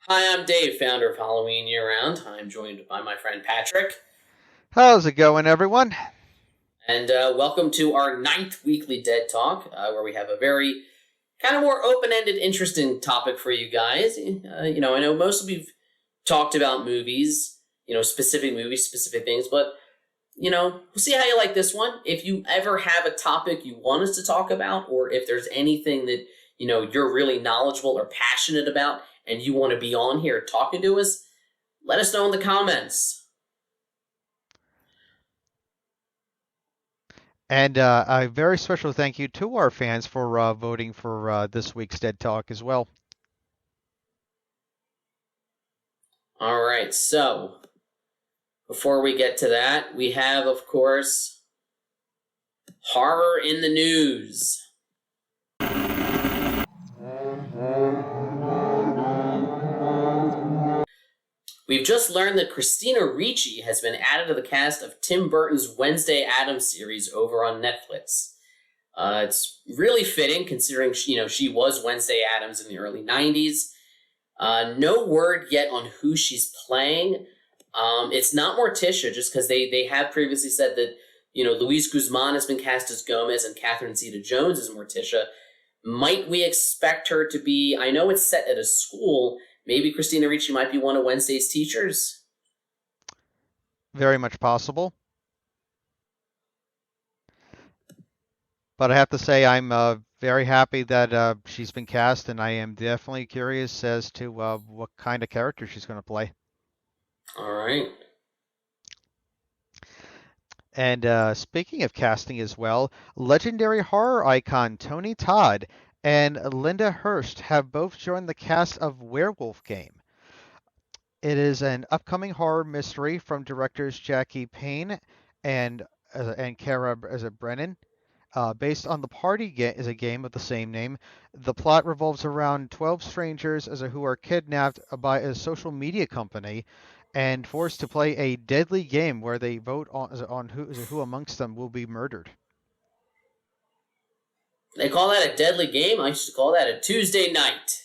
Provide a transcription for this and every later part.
Hi, I'm Dave, founder of Halloween Year Round. I'm joined by my friend Patrick. How's it going, everyone? And welcome to our ninth weekly Dead Talk, where we have a very kind of more open-ended, interesting topic for you guys. I know mostly we've talked about movies, specific movies, specific things, but, we'll see how you like this one. If you ever have a topic you want us to talk about, or if there's anything that, you're really knowledgeable or passionate about, and you want to be on here talking to us, let us know in the comments. And a very special thank you to our fans for voting for this week's Dead Talk as well. All right, so before we get to that, we have, of course, horror in the news. We've just learned that Christina Ricci has been added to the cast of Tim Burton's Wednesday Addams series over on Netflix. It's really fitting considering she was Wednesday Addams in the early 90s. No word yet on who she's playing. It's not Morticia, just because they have previously said that Luis Guzman has been cast as Gomez and Catherine Zeta-Jones as Morticia. Might we expect her to be? I know it's set at a school. Maybe Christina Ricci might be one of Wednesday's teachers. Very much possible. But I have to say, I'm very happy that she's been cast, and I am definitely curious as to what kind of character she's going to play. All right. And speaking of casting as well, legendary horror icon Tony Todd and Linda Hurst have both joined the cast of Werewolf Game. It is an upcoming horror mystery from directors Jackie Payne and Kara Brennan. Based on the Party is a game of the same name. The plot revolves around 12 strangers who are kidnapped by a social media company and forced to play a deadly game where they vote on who amongst them will be murdered. They call that a deadly game. I used to call that a Tuesday night.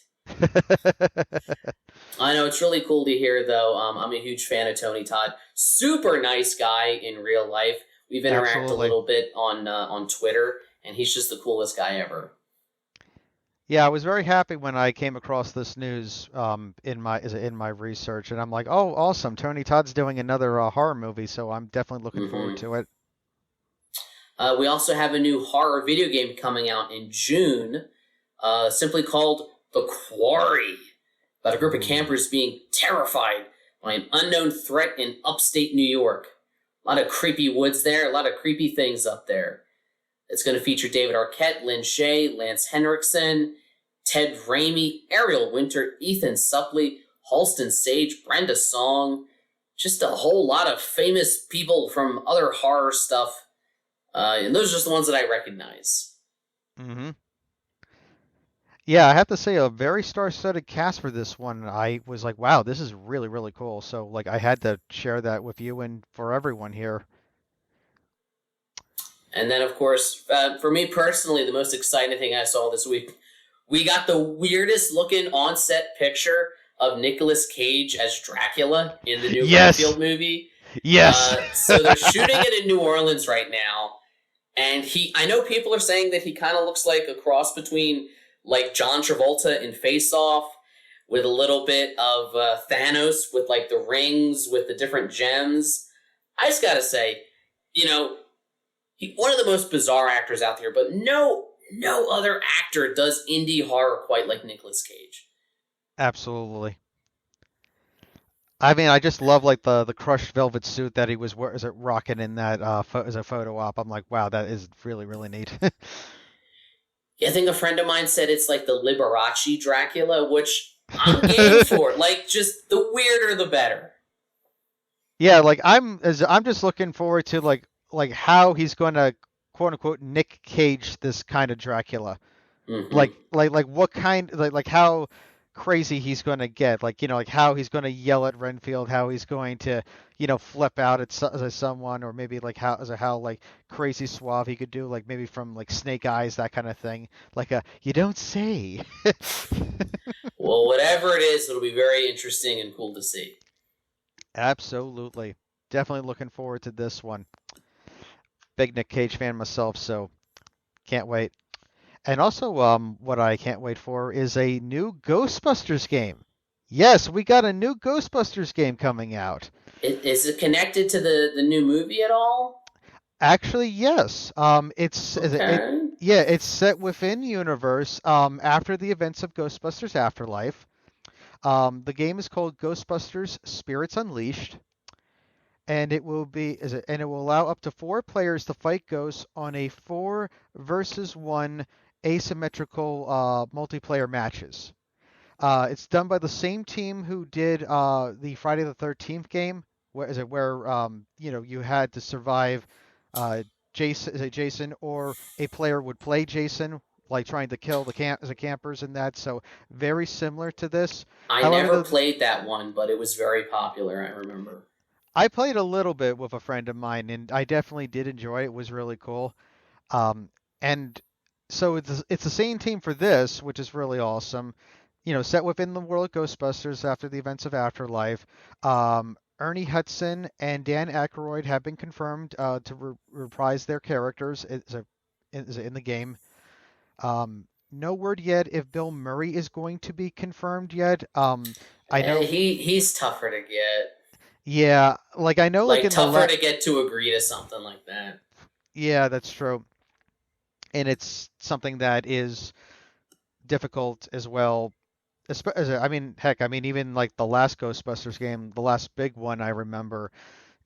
I know, it's really cool to hear, though. I'm a huge fan of Tony Todd. Super nice guy in real life. We've interacted Absolutely. a little bit on Twitter, and he's just the coolest guy ever. Yeah, I was very happy when I came across this news in my research, and I'm like, oh, awesome! Tony Todd's doing another horror movie, so I'm definitely looking forward to it. We also have a new horror video game coming out in June, simply called The Quarry, about a group of campers being terrified by an unknown threat in upstate New York. A lot of creepy woods there, a lot of creepy things up there. It's going to feature David Arquette, Lynn Shay, Lance Henriksen, Ted Raimi, Ariel Winter, Ethan Suplee, Halston Sage, Brenda Song. Just a whole lot of famous people from other horror stuff. And those are just the ones that I recognize. Mm-hmm. Yeah, I have to say a very star-studded cast for this one. I was like, wow, this is really, really cool. So like I had to share that with you and for everyone here. And then, of course, for me personally, the most exciting thing I saw this week, we got the weirdest looking on-set picture of Nicolas Cage as Dracula in the new Renfield movie. Yes. So they're shooting it in New Orleans right now. And I know people are saying that he kind of looks like a cross between like John Travolta in Face Off with a little bit of Thanos with like the rings with the different gems. I just gotta say, one of the most bizarre actors out there, but no other actor does indie horror quite like Nicolas Cage. Absolutely. I mean, I just love like the crushed velvet suit that he was rocking in that as a photo op. I'm like, wow, that is really, really neat. Yeah, I think a friend of mine said it's like the Liberace Dracula, which I'm game for. Like, just the weirder the better. Yeah, like I'm just looking forward to like how he's going to quote unquote Nick Cage this kind of Dracula. Mm-hmm. Like what kind like how crazy he's going to get, like like how he's going to yell at Renfield, how he's going to flip out at someone, or maybe like how like crazy suave he could do, like maybe from like Snake Eyes, that kind of thing, like a you don't say. Well, whatever it is, it'll be very interesting and cool to see. Absolutely. Definitely looking forward to this one. Big Nick Cage fan myself, so can't wait. And also, what I can't wait for is a new Ghostbusters game. Yes, we got a new Ghostbusters game coming out. Is it connected to the new movie at all? Actually, yes. Okay. Yeah, it's set within universe. After the events of Ghostbusters Afterlife. The game is called Ghostbusters Spirits Unleashed, and it will allow up to 4 players to fight ghosts on a 4 versus 1 asymmetrical multiplayer matches. It's done by the same team who did the Friday the 13th game. Where you had to survive Jason, or a player would play Jason, like trying to kill the campers and that. So very similar to this. I However, never played that one, but it was very popular, I remember. I played a little bit with a friend of mine, and I definitely did enjoy it. It was really cool. Um, and so it's the same team for this, which is really awesome. Set within the world of Ghostbusters after the events of Afterlife. Ernie Hudson and Dan Aykroyd have been confirmed to reprise their characters in the game. No word yet if Bill Murray is going to be confirmed yet. I know, He's tougher to get. yeah, like I know, like Like in the tougher to get to agree to something like that. yeah, that's true, and it's something that is difficult as well. I mean, heck, I mean, even like the last Ghostbusters game, the last big one I remember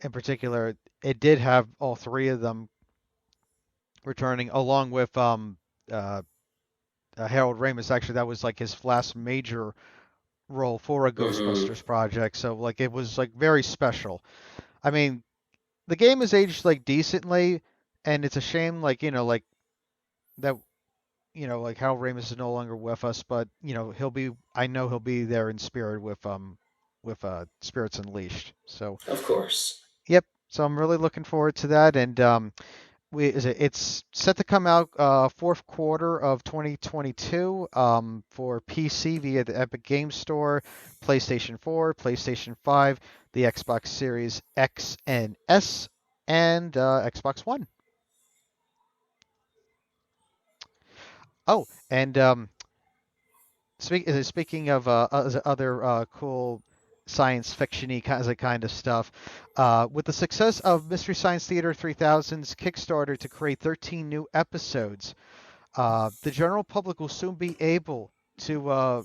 in particular, it did have all 3 of them returning, along with uh, Harold Ramis. Actually, that was like his last major role for a Mm-hmm. Ghostbusters project. So like it was like very special. I mean, the game is aged like decently, and it's a shame, like like that. Like Harold Ramis is no longer with us, but I know he'll be there in spirit with Spirits Unleashed. So, Of course. yep. So I'm really looking forward to that, and it's set to come out fourth quarter of 2022 for PC via the Epic Games Store, PlayStation 4, PlayStation 5, the Xbox Series X and S, and Xbox One. Oh, and speaking of other cool science fiction-y kind of stuff, with the success of Mystery Science Theater 3000's Kickstarter to create 13 new episodes, the general public will soon be able to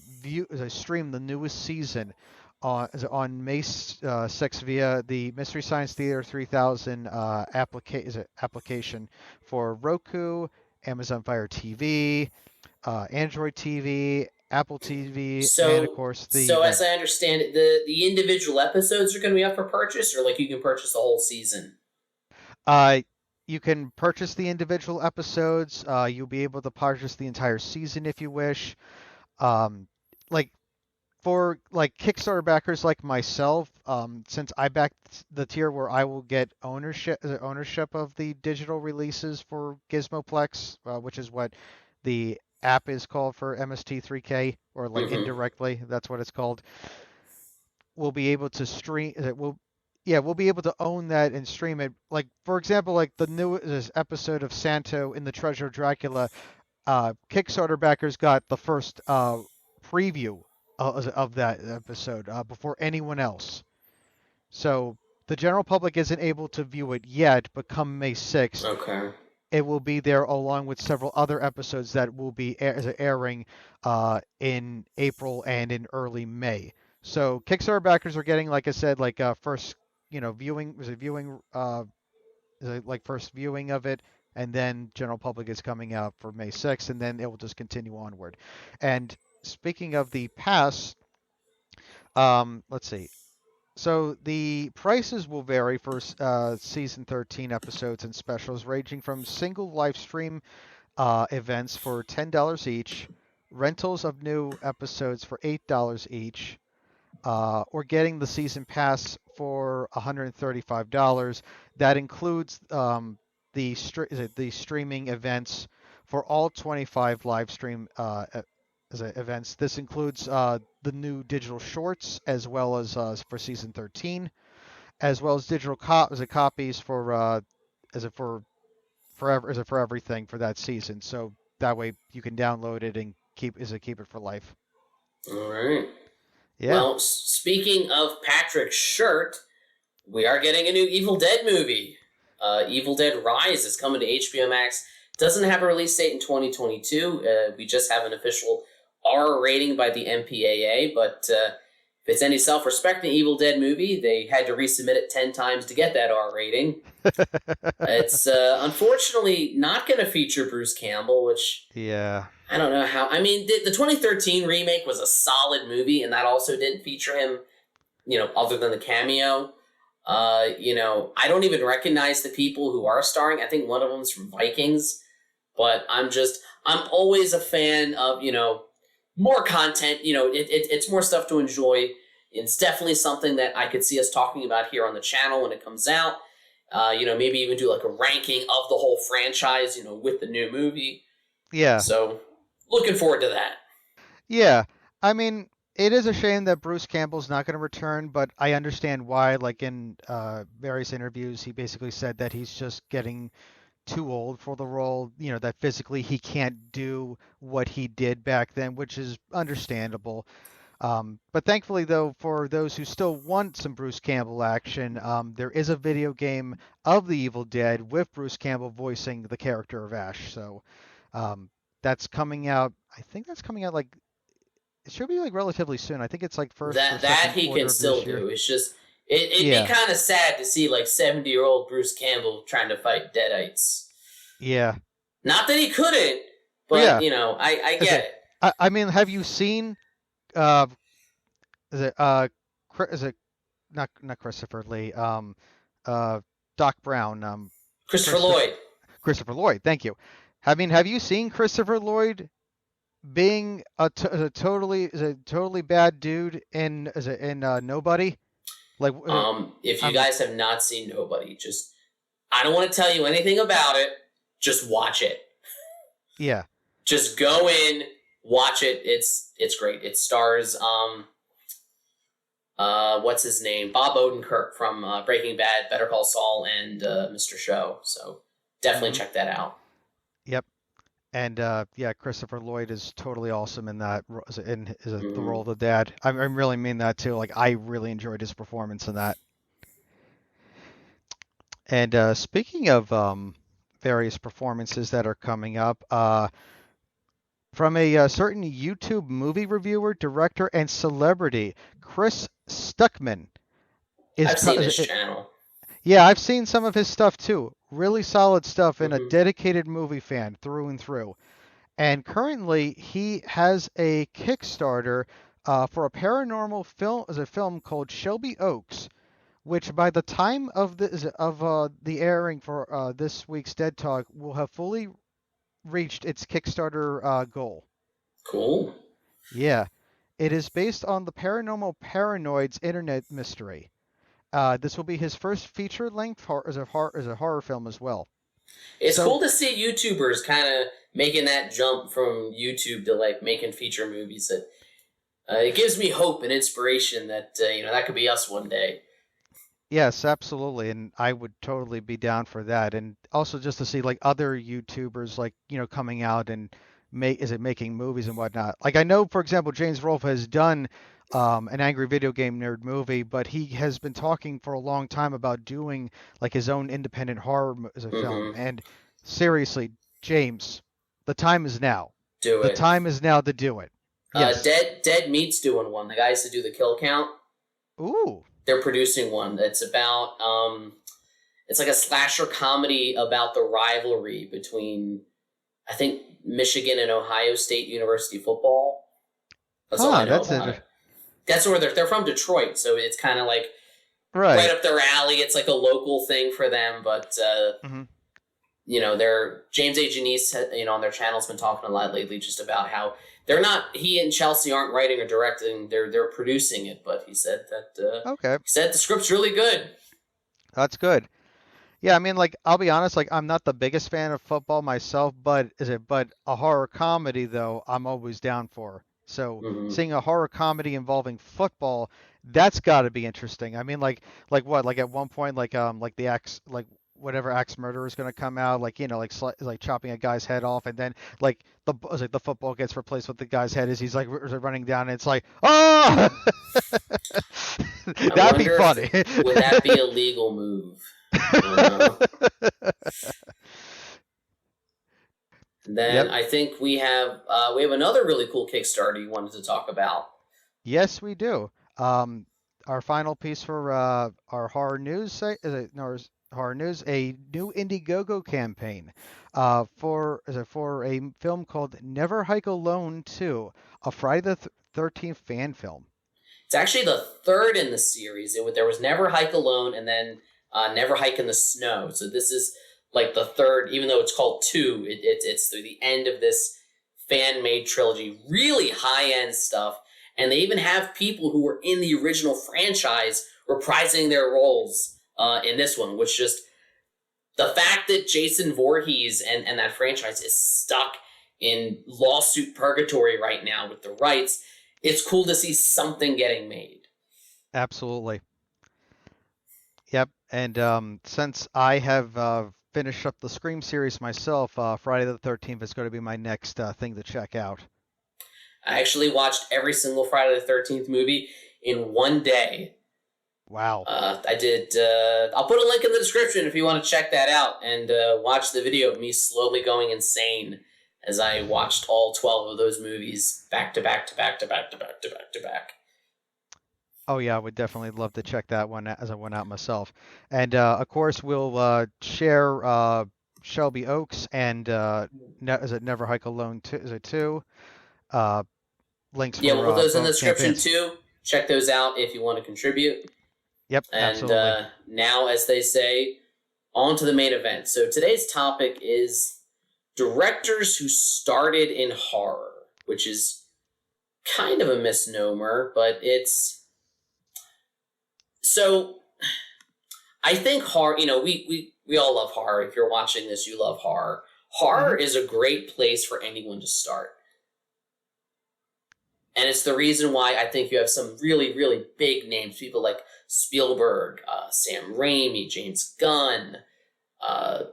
stream the newest season on May 6th via the Mystery Science Theater 3000 application for Roku, Amazon Fire TV, Android TV, Apple TV, and of So course the so as Ring. I understand it, the individual episodes are going to be up for purchase, or like you can purchase the whole season. Uh, you can purchase the individual episodes. You'll be able to purchase the entire season if you wish. Um, like for like Kickstarter backers like myself, since I backed the tier where I will get ownership of the digital releases for Gizmoplex, which is what the app is called for MST3K, or like Mm-hmm. indirectly, that's what it's called. We'll be able to stream it. We'll be able to own that and stream it. Like for example, like the newest episode of Santo in the Treasure of Dracula, Kickstarter backers got the first preview of that episode before anyone else. So the general public isn't able to view it yet, but come May 6th, Okay. it will be there along with several other episodes that will be airing in April and in early May. So Kickstarter backers are getting, like I said, like first, viewing, like first viewing of it, and then general public is coming out for May 6th, and then it will just continue onward. And speaking of the pass, let's see. So the prices will vary for season 13 episodes and specials, ranging from single live stream events for $10 each, rentals of new episodes for $8 each, or getting the season pass for $135. That includes the streaming events for all 25 live stream events. This includes the new digital shorts as well as for season 13, as well as digital copies for as it for forever as it for everything for that season. So that way you can download it and keep it for life. All right. Yeah. Well, speaking of Patrick's shirt, we are getting a new Evil Dead movie. Evil Dead Rise is coming to HBO Max. Doesn't have a release date in 2022. We just have an official R rating by the MPAA, but if it's any self-respecting Evil Dead movie, they had to resubmit it 10 times to get that R rating. It's unfortunately not going to feature Bruce Campbell, which Yeah. I don't know how. I mean, the 2013 remake was a solid movie, and that also didn't feature him, other than the cameo. I don't even recognize the people who are starring. I think one of them's from Vikings, but I'm always a fan of, more content. It's more stuff to enjoy. It's definitely something that I could see us talking about here on the channel when it comes out. Maybe even do like a ranking of the whole franchise, with the new movie. Yeah. So, looking forward to that. Yeah. I mean, it is a shame that Bruce Campbell's not going to return, but I understand why. Like in various interviews, he basically said that he's just getting too old for the role, that physically he can't do what he did back then, which is understandable. But thankfully, though, for those who still want some Bruce Campbell action, there is a video game of The Evil Dead with Bruce Campbell voicing the character of Ash. So that's coming out. I think that's coming out like it should be like relatively soon. I think it's like first or That second he quarter can of still this year. do. It's just it'd Yeah. be kind of sad to see like 70-year-old Bruce Campbell trying to fight Deadites. Yeah. Not that he couldn't, but I get it. I mean, have you seen? Is it is it not Christopher Lee? Doc Brown. Christopher Lloyd. Christopher Lloyd. Thank you. I mean, have you seen Christopher Lloyd being a totally bad dude in Nobody? Like, If you guys have not seen Nobody, I don't want to tell you anything about it. Just watch it. Yeah. Just go in, watch it. It's great. It stars what's his name? Bob Odenkirk from Breaking Bad, Better Call Saul, and Mr. Show. So definitely check that out. Yep. And Christopher Lloyd is totally awesome in that the role of the dad. I really mean that too. Like I really enjoyed his performance in that. And speaking of various performances that are coming up, from a certain YouTube movie reviewer, director, and celebrity, Chris Stuckman I've seen his channel. Yeah, I've seen some of his stuff too. Really solid stuff and a dedicated movie fan through and through. And currently, he has a Kickstarter for a paranormal film called Shelby Oaks, which by the time of the airing for this week's Dead Talk will have fully reached its Kickstarter goal. Cool. Yeah, it is based on the Paranormal Paranoids internet mystery. This will be his first feature-length as a horror film as well. It's cool to see YouTubers kind of making that jump from YouTube to like making feature movies. That it gives me hope and inspiration that that could be us one day. Yes, absolutely, and I would totally be down for that. And also just to see like other YouTubers like coming out and making movies and whatnot. Like I know, for example, James Rolfe has done an Angry Video Game Nerd movie, but he has been talking for a long time about doing like his own independent horror as a film. And seriously, James, the time is now. Do it. The time is now to do it. Yes. Dead Meat's doing one. The guys that do the kill count. Ooh. They're producing one that's about it's like a slasher comedy about the rivalry between I think Michigan and Ohio State University football. That's all I know about it. That's where they're from, Detroit, so it's kind of like right up their alley. It's like a local thing for them, but they're James A. Janice, on their channel's been talking a lot lately just about how they're not. He and Chelsea aren't writing or directing; they're producing it. But he said that he said the script's really good. That's good. Yeah, I mean, like, I'll be honest, like, I'm not the biggest fan of football myself, but a horror comedy though, I'm always down for. So Hmm. seeing a horror comedy involving football, that's got to be interesting. I mean, like what? Like at one point, like the axe, like whatever axe murderer is going to come out, like like chopping a guy's head off, and then like the football gets replaced with the guy's head as he's like running down, and it's like, oh, I that'd be wonder if funny. would that be a legal move? Uh, and then Yep. I think we have another really cool Kickstarter you wanted to talk about. Yes, we do. Um, our final piece for our horror news is it, no, horror news, a new Indiegogo campaign for a film called Never Hike Alone 2, a Friday the 13th fan film. It's actually the third in the series. There was Never Hike Alone, and then Never Hike in the Snow. So this is like the third, even though it's called two. It's the end of this fan made trilogy. Really high end stuff, and they even have people who were in the original franchise reprising their roles in this one, which just the fact that Jason Voorhees and that franchise is stuck in lawsuit purgatory right now with the rights, it's cool to see something getting made. Absolutely. Yep. And since I have finished up the Scream series myself, Friday the 13th is going to be my next thing to check out. I actually watched every single Friday the 13th movie in one day. Wow. I did. I'll put a link in the description if you want to check that out and watch the video of me slowly going insane as I watched all 12 of those movies back to back to back to back to back to back to back. Oh yeah, I would definitely love to check that one as I went out myself. And of course, we'll share Shelby Oaks and is it Never Hike Alone two? Is it two? Uh, links Yeah, we'll for put those in the both description campaigns. too. Check those out if you want to contribute. Yep, And absolutely. now, as they say, on to the main event. So today's topic is directors who started in horror, which is kind of a misnomer, but it's so. I think horror. We all love horror. If you're watching this, you love horror. Horror Hmm. is a great place for anyone to start. And it's the reason why I think you have some really, really big names, people like Spielberg, Sam Raimi, James Gunn, uh,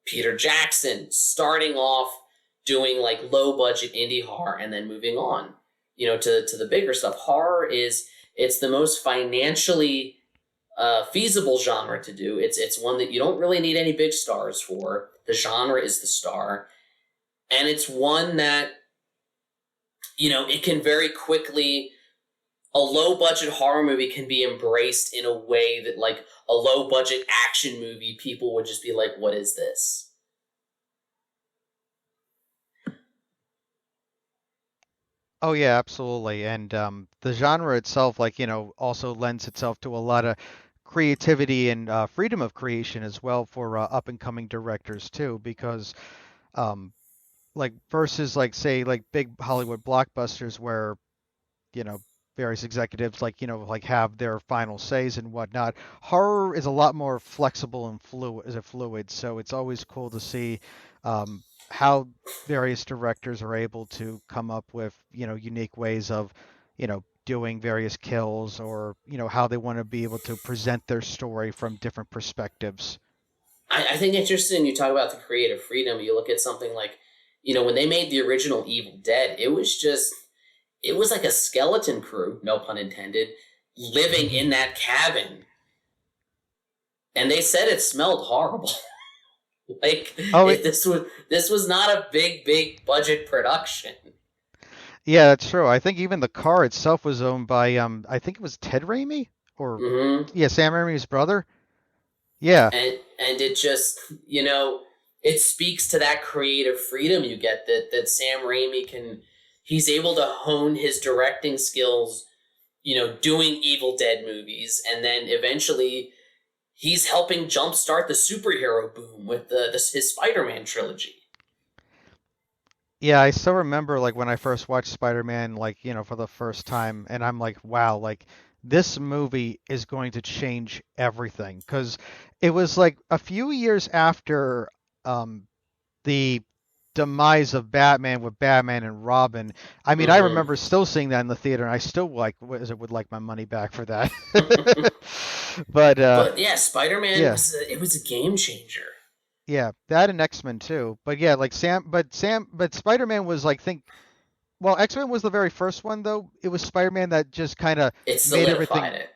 Peter Jackson, starting off doing like low budget indie horror and then moving on, to the bigger stuff. Horror it's the most financially feasible genre to do. It's one that you don't really need any big stars for. The genre is the star, and it's one that it can very quickly. A low budget horror movie can be embraced in a way that, like, a low budget action movie, people would just be like, what is this? Oh yeah, absolutely. And the genre itself, like, also lends itself to a lot of creativity and freedom of creation as well for up and coming directors too, because um, like versus like say like big Hollywood blockbusters where you know various executives like have their final says and whatnot. Horror is a lot more flexible and fluid, so it's always cool to see how various directors are able to come up with unique ways of doing various kills or how they want to be able to present their story from different perspectives. I think it's interesting you talk about the creative freedom. You look at something like, when they made the original Evil Dead, it was like a skeleton crew, no pun intended, living in that cabin. And they said it smelled horrible. Like, Oh, this was not a big budget production. yeah, that's true. I think even the car itself was owned by I think it was Ted Raimi or Hmm. yeah, Sam Raimi's brother. Yeah. And it just, it speaks to that creative freedom you get that Sam Raimi he's able to hone his directing skills, doing Evil Dead movies, and then eventually he's helping jumpstart the superhero boom with his Spider-Man trilogy. Yeah, I still remember like when I first watched Spider-Man like, for the first time and I'm like, wow, like this movie is going to change everything because it was like a few years after um, the demise of Batman with Batman and Robin. I mean, I Hmm. remember still seeing that in the theater, and I still would like my money back for that. But But yeah, Spider-Man yeah, was it was a game changer. yeah, that and X Men too. But yeah, like but Spider Man was like think. Well, X Men was the very first one though. It was Spider Man that just kind of It made solidified everything. it.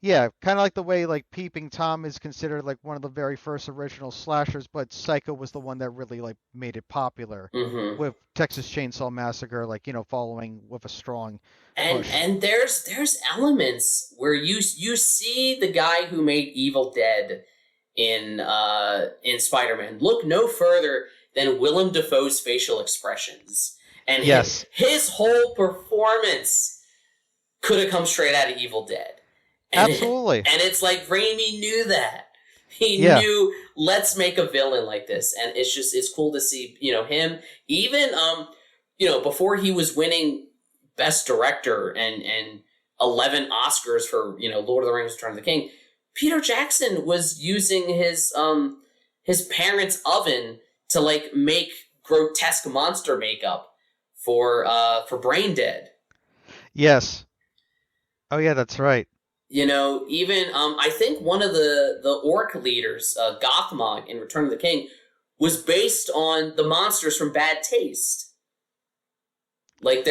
Yeah, kind of like the way like Peeping Tom is considered like one of the very first original slashers, but Psycho was the one that really like made it popular, Hmm. with Texas Chainsaw Massacre like following with a strong push. And there's elements where you see the guy who made Evil Dead in Spider-Man. Look no further than Willem Dafoe's facial expressions. And Yes, his whole performance could have come straight out of Evil Dead. absolutely. And it's like Raimi knew that. He Yeah. knew let's make a villain like this. And it's cool to see, him even before he was winning Best Director and 11 Oscars for, Lord of the Rings Return of the King, Peter Jackson was using his parents' oven to like make grotesque monster makeup for Brain Dead. Yes. Oh yeah, that's right. Even I think one of the orc leaders, Gothmog in Return of the King, was based on the monsters from Bad Taste. Like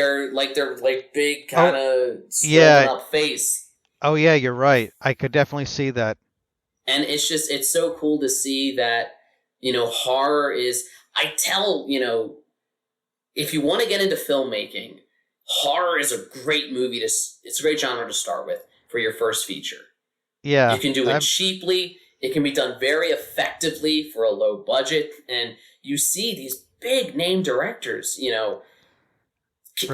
big Oh kind of swollen yeah. up face. Oh yeah, you're right. I could definitely see that. And it's so cool to see that, horror is I tell, if you want to get into filmmaking, horror is a great movie to it's a great genre to start with for your first feature. You Yeah. can do it I'm cheaply. It can be done very effectively for a low budget, and you see these big name directors.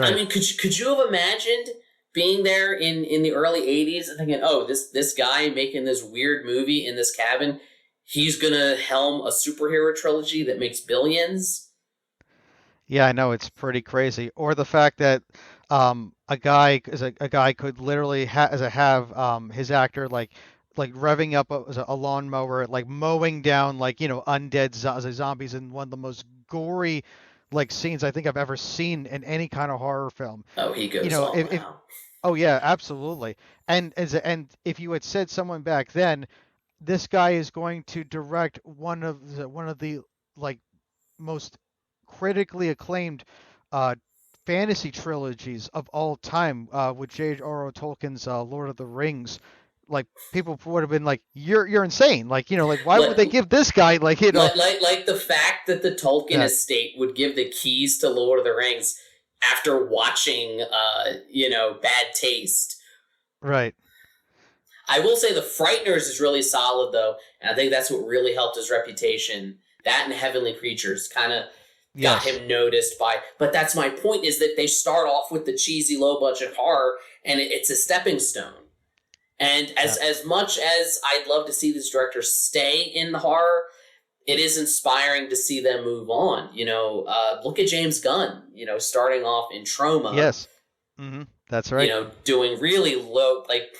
I right. mean, could you have imagined being there in the early '80s and thinking, oh, this guy making this weird movie in this cabin, he's gonna helm a superhero trilogy that makes billions? Yeah, I know it's pretty crazy. Or the fact that a guy could literally have his actor like revving up a lawnmower, like mowing down like undead zombies in one of the most gory like scenes I think I've ever seen in any kind of horror film. Oh, he You goes know, all if out. oh yeah, absolutely. And if you had said someone back then, this guy is going to direct one of the like most critically acclaimed uh, fantasy trilogies of all time, with J.R.R. Tolkien's Lord of the Rings. Like people would have been like, "You're insane!" Like like why would Like, they give this guy like the fact that the Tolkien that estate would give the keys to Lord of the Rings after watching, Bad Taste. right? I will say the Frighteners is really solid though, and I think that's what really helped his reputation. That and Heavenly Creatures kind of got Yes, him noticed by. But that's my point is that they start off with the cheesy low budget horror, and it's a stepping stone. And yeah, as much as I'd love to see this director stay in the horror, it is inspiring to see them move on. Look at James Gunn. Starting off in Trauma. yes, that's right. Doing really low, like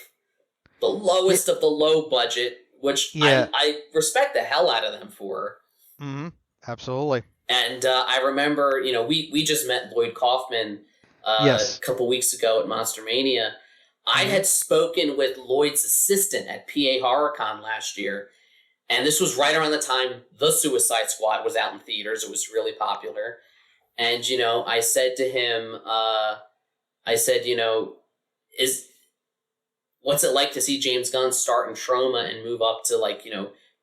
the Yeah, lowest of the low budget, which yeah, I respect the hell out of them for. hmm absolutely. And I remember, we just met Lloyd Kaufman a Yes, couple weeks ago at Monster Mania. I hmm had spoken with Lloyd's assistant at PA HorrorCon last year, and this was right around the time The Suicide Squad was out in theaters. It was really popular. And, I said to him, I said, is what's it like to see James Gunn start in Trauma and move up to like,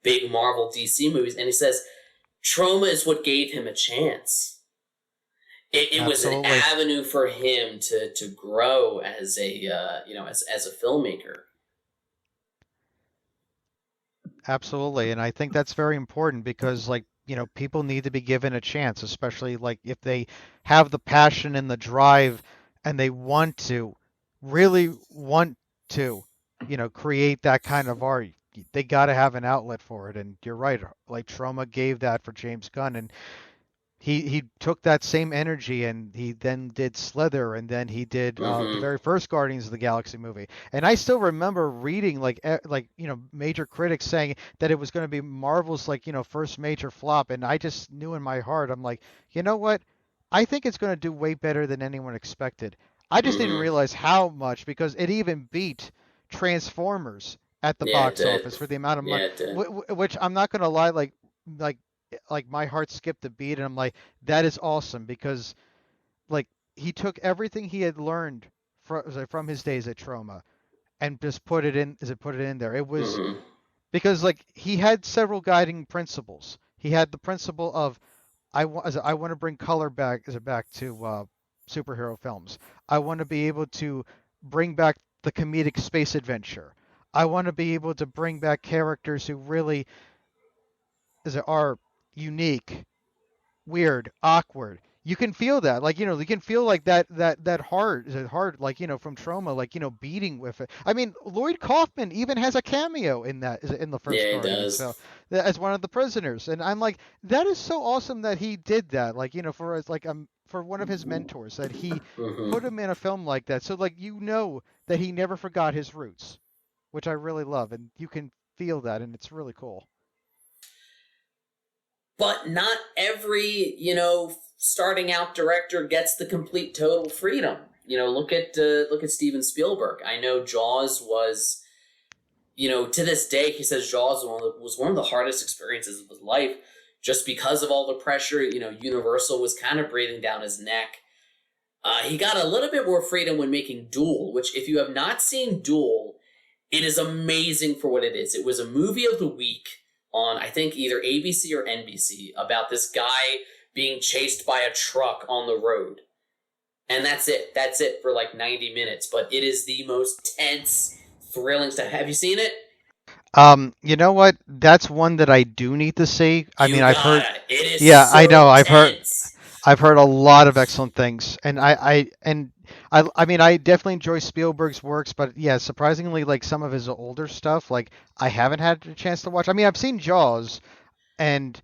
big Marvel DC movies? And he says, Trauma is what gave him a chance. It was an absolutely. avenue for him to grow as a as a filmmaker. Absolutely. And I think that's very important because like, people need to be given a chance, especially like if they have the passion and the drive and they want to really want to, create that kind of art. They got to have an outlet for it. And you're right. Like Trauma gave that for James Gunn. And he took that same energy and he then did Slither and then he did the Mm-hmm. very first Guardians of the Galaxy movie. And I still remember reading like major critics saying that it was going to be Marvel's like first major flop, and I just knew in my heart I'm like, you know what? I think it's going to do way better than anyone expected. I just didn't Mm-hmm. realize how much because it even beat Transformers at the Yeah, it box did. office for the amount of money, Yeah, it did. which I'm not going to lie, like like my heart skipped a beat, and I'm like, that is awesome because like he took everything he had learned from his days at Trauma and just put it in there. It was Mm-hmm. because like he had several guiding principles. He had the principle of I want to bring color back to superhero films. I want to be able to bring back the comedic space adventure. I want to be able to bring back characters who really are unique, weird, awkward. You can feel that, like you can feel like that heart is it hard, like from Trauma, like beating with it. I mean, Lloyd Kaufman even has a cameo in that in the Yeah, first it Guardians does. film as one of the prisoners, and I'm like, that is so awesome that he did that, like for as like for one of his mentors that he Mm-hmm. put him in a film like that, so like that he never forgot his roots, which I really love, and you can feel that, and it's really cool. But not every, starting out director gets the complete total freedom. Look at Steven Spielberg. I know Jaws was, to this day he says Jaws was one of the hardest experiences of his life, just because of all the pressure. Universal was kind of breathing down his neck. He got a little bit more freedom when making Duel, which, if you have not seen Duel, it is amazing for what it is. It was a movie of the week on, I think, either ABC or NBC, about this guy being chased by a truck on the road. And that's it. That's it for like 90 minutes. But it is the most tense, thrilling stuff. Have you seen it? You know what? That's one that I do need to see. I mean, You I've heard, gotta. It is yeah, I know, so tense. I've heard a lot of excellent things, and I mean, I definitely enjoy Spielberg's works, but yeah, surprisingly, like some of his older stuff, like I haven't had a chance to watch. I mean, I've seen Jaws, and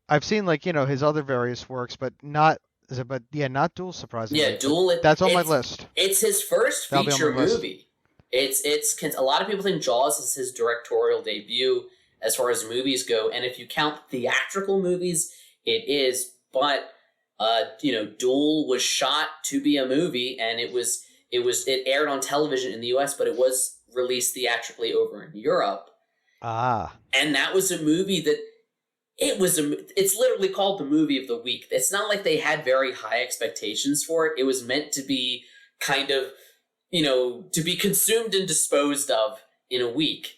I've seen like his other various works, but but yeah, not Duel, Yeah, surprisingly. But Duel. that's on my list. It's his first That'll be on my feature list. movie. It's a lot of people think Jaws is his directorial debut as far as movies go, and if you count theatrical movies, it is. But Duel was shot to be a movie, and it aired on television in the U.S., but it was released theatrically over in Europe, Ah, and that was a movie that it's literally called the movie of the week. It's not like they had very high expectations for it. It was meant to be kind of, to be consumed and disposed of in a week.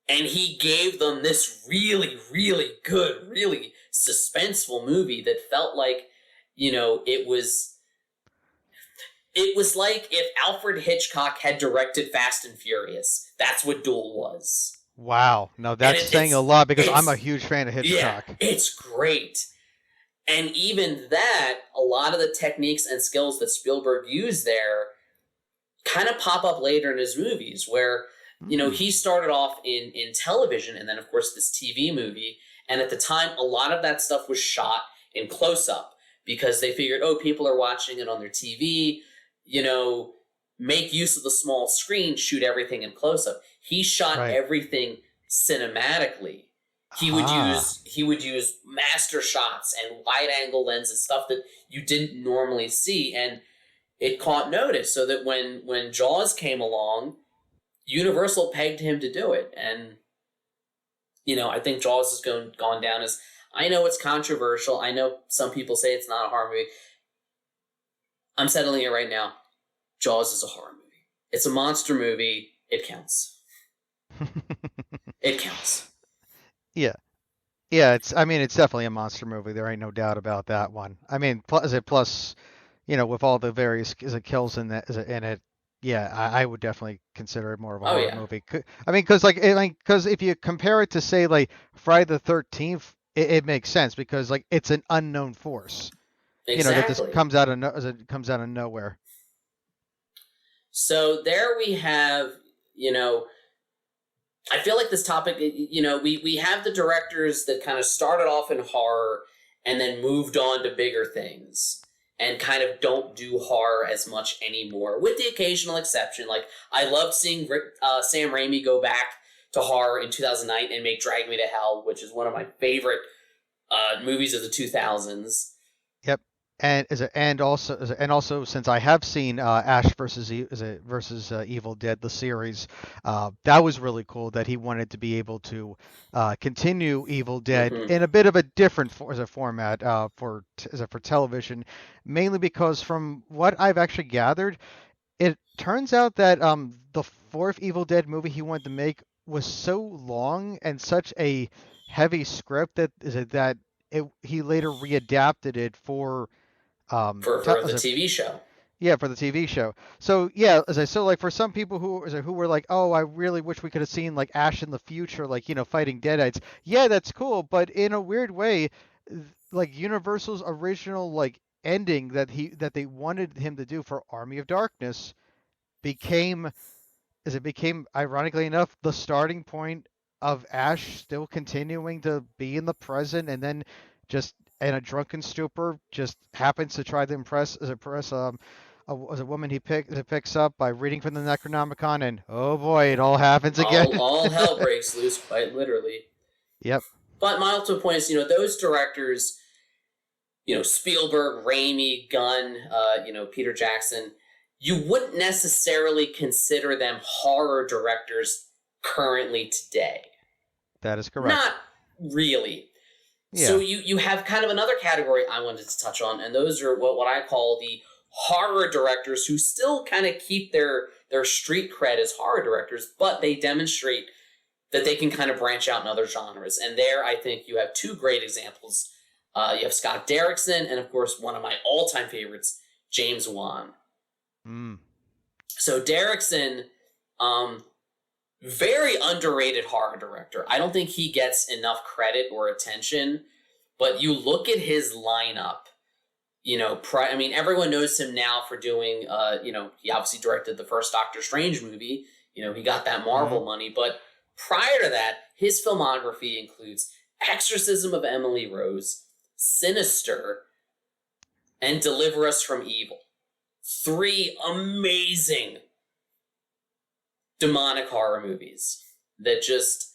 And he gave them this really, really good, really suspenseful movie that felt like, it was like if Alfred Hitchcock had directed Fast and Furious. That's what Duel was. wow. Now And that's saying a lot because I'm a it's huge fan of yeah, Hitchcock. it's great. And even that, a lot of the techniques and skills that Spielberg used there kind of pop up later in his movies, where Hmm. he started off in television, and then of course this TV movie. And at the time, a lot of that stuff was shot in close up because they figured, oh, people are watching it on their TV. You know, make use of the small screen, shoot everything in close up. He shot Right. everything cinematically. He would Ah. use he would use master shots and wide angle lenses, stuff that you didn't normally see, and it caught notice. So that when Jaws came along, Universal pegged him to do it, and I think Jaws has gone down as, I know it's controversial. I know some people say it's not a horror movie. I'm settling it right now. Jaws is a horror movie. It's a monster movie. It counts. It counts. Yeah. Yeah, I mean, it's definitely a monster movie. There ain't no doubt about that one. I mean, plus, with all the various kills in it, yeah, I would definitely consider it more of a Oh horror yeah, movie. I mean, because if you compare it to say like Friday the 13th, it makes sense because like it's an unknown force, that just exactly. comes out of as it comes out of nowhere. So there we have, you know, I feel like this topic, we have the directors that kind of started off in horror and then moved on to bigger things and kind of don't do horror as much anymore, with the occasional exception. Like, I loved seeing Sam Raimi go back to horror in 2009 and make Drag Me to Hell, which is one of my favorite movies of the 2000s. Yep. And also since I have seen Ash versus Evil Dead the series, that was really cool that he wanted to be able to continue Evil Dead Mm-hmm. in a bit of a different format for television, mainly because from what I've actually gathered, it turns out that the fourth Evil Dead movie he wanted to make was so long and such a heavy script that he later readapted it for For the TV show. yeah, for the TV show. So yeah, like for some people who were like, oh, I really wish we could have seen like Ash in the future, like fighting Deadites. Yeah, that's cool, but in a weird way, like Universal's original like ending that they wanted him to do for Army of Darkness became became ironically enough the starting point of Ash still continuing to be in the present, and then just in a drunken stupor just happens to try to impress a woman he picks up by reading from the Necronomicon, and oh boy, it all happens again. All hell breaks loose, quite literally. Yep. But my ultimate point is, those directors, Spielberg, Raimi, Gunn, Peter Jackson, you wouldn't necessarily consider them horror directors currently today. That is correct. Not really. Yeah. So you have kind of another category I wanted to touch on, and those are what I call the horror directors, who still kind of keep their street cred as horror directors, but they demonstrate that they can kind of branch out in other genres. And there, I think you have two great examples. You have Scott Derrickson, and of course, one of my all-time favorites, James Wan. So Derrickson, very underrated horror director. I don't think he gets enough credit or attention, but you look at his lineup, everyone knows him now for doing, he obviously directed the first Doctor Strange movie. He got that Marvel money, but prior to that, his filmography includes Exorcism of Emily Rose, Sinister, and Deliver Us from Evil. 3 amazing demonic horror movies that just,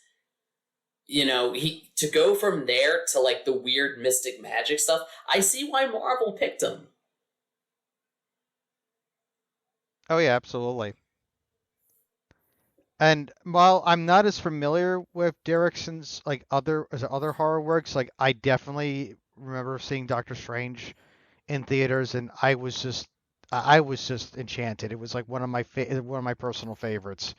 to go from there to like the weird mystic magic stuff, I see why Marvel picked him. Oh yeah, absolutely. And while I'm not as familiar with Derrickson's like other horror works, like I definitely remember seeing Doctor Strange in theaters, and I was just enchanted. It was like one of my personal favorites,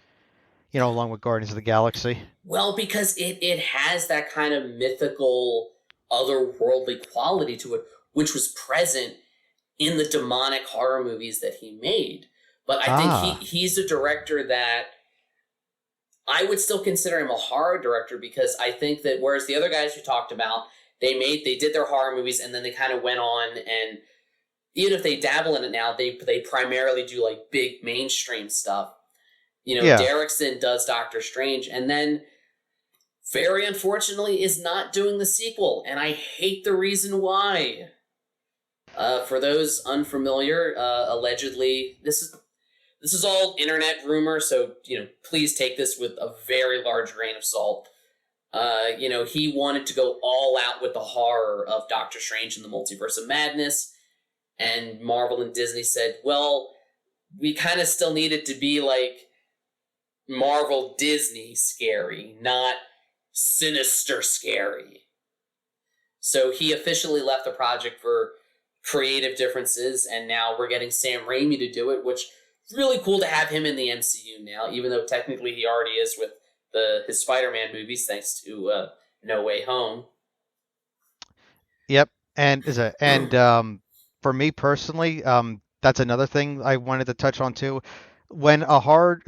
along with Guardians of the Galaxy. Well, because it has that kind of mythical, otherworldly quality to it, which was present in the demonic horror movies that he made. But I think he's a director that I would still consider him a horror director, because I think that whereas the other guys we talked about, they did their horror movies and then they kind of went on, and even if they dabble in it now, they primarily do like big mainstream stuff. Derrickson does Doctor Strange, and then very unfortunately is not doing the sequel, and I hate the reason why. For those unfamiliar, allegedly, this is all internet rumor, so please take this with a very large grain of salt. He wanted to go all out with the horror of Doctor Strange and the Multiverse of Madness, and Marvel and Disney said, well, we kind of still need it to be like Marvel Disney scary, not sinister scary. So he officially left the project for creative differences, and now we're getting Sam Raimi to do it, which is really cool to have him in the MCU now, even though technically he already is with his Spider-Man movies, thanks to No Way Home. Yep, and for me personally, that's another thing I wanted to touch on too. When a horror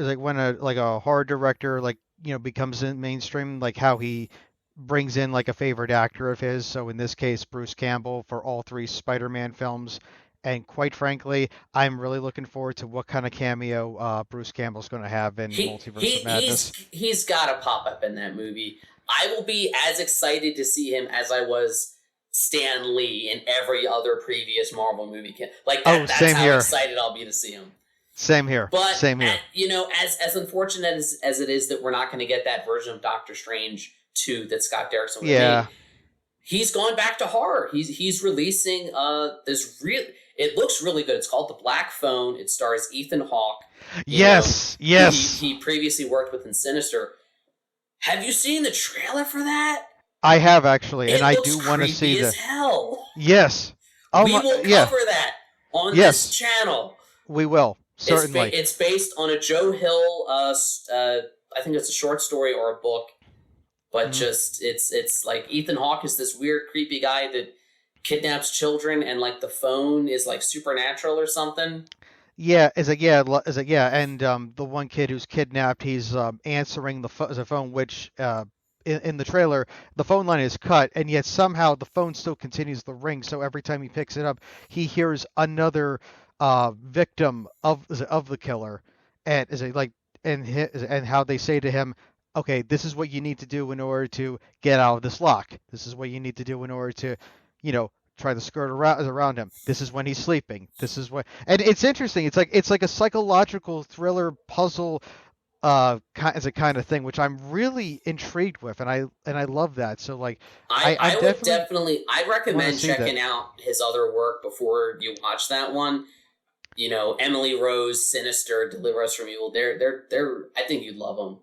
director becomes in mainstream, like how he brings in like a favorite actor of his. So in this case, Bruce Campbell for all 3 Spider-Man films. And quite frankly, I'm really looking forward to what kind of cameo Bruce Campbell's going to have in Multiverse of Madness. He's got to pop up in that movie. I will be as excited to see him as I was Stan Lee in every other previous Marvel movie. Like that's same how here. excited I'll be to see him. Same here. But Same here. as unfortunate as it is that we're not going to get that version of Doctor Strange 2 that Scott Derrickson would have made, he's gone back to horror. He's releasing this real. It looks really good. It's called The Black Phone. It stars Ethan Hawke. Yes. He previously worked with in Sinister. Have you seen the trailer for that? I have actually, and I do want to see that. Hell. Yes. We will cover that on this channel. We will. Certainly. It's based on a Joe Hill, I think it's a short story or a book, but just, it's like Ethan Hawke is this weird, creepy guy that kidnaps children, and like the phone is like supernatural or something. Yeah, and the one kid who's kidnapped, he's answering the phone, which in the trailer, the phone line is cut, and yet somehow the phone still continues to ring. So every time he picks it up, he hears another victim of the killer, and and how they say to him, "Okay, this is what you need to do in order to get out of this lock. This is what you need to do in order to, try to skirt around him. This is when he's sleeping. This is what." And it's interesting. It's like a psychological thriller puzzle as a kind of thing, which I'm really intrigued with, and I love that. So like, I would definitely I'd recommend checking out his other work before you watch that one. Emily Rose, Sinister, Deliver Us from Evil. They're I think you'd love them.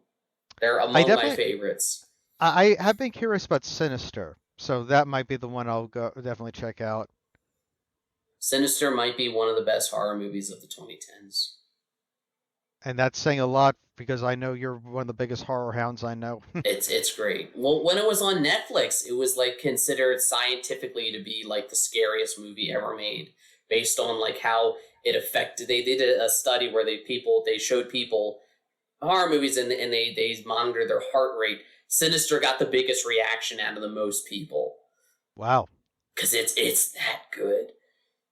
They're among my favorites. I have been curious about Sinister, so that might be the one I'll definitely check out. Sinister might be one of the best horror movies of the 2010s. And that's saying a lot because I know you're one of the biggest horror hounds I know. It's great. Well, when it was on Netflix, it was like considered scientifically to be like the scariest movie ever made, based on like how it affected. They did a study where they showed people horror movies and they monitored their heart rate. Sinister got the biggest reaction out of the most people. Wow. Because it's that good.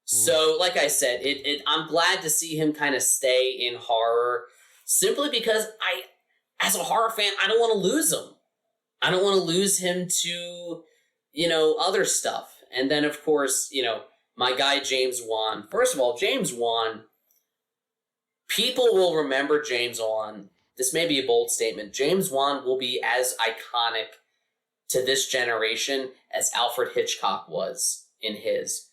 So, like I said, I'm glad to see him kind of stay in horror, simply because as a horror fan, I don't want to lose him. I don't want to lose him to, other stuff. And then, of course, my guy James Wan. First of all, James Wan, people will remember James Wan. This may be a bold statement. James Wan will be as iconic to this generation as Alfred Hitchcock was in his.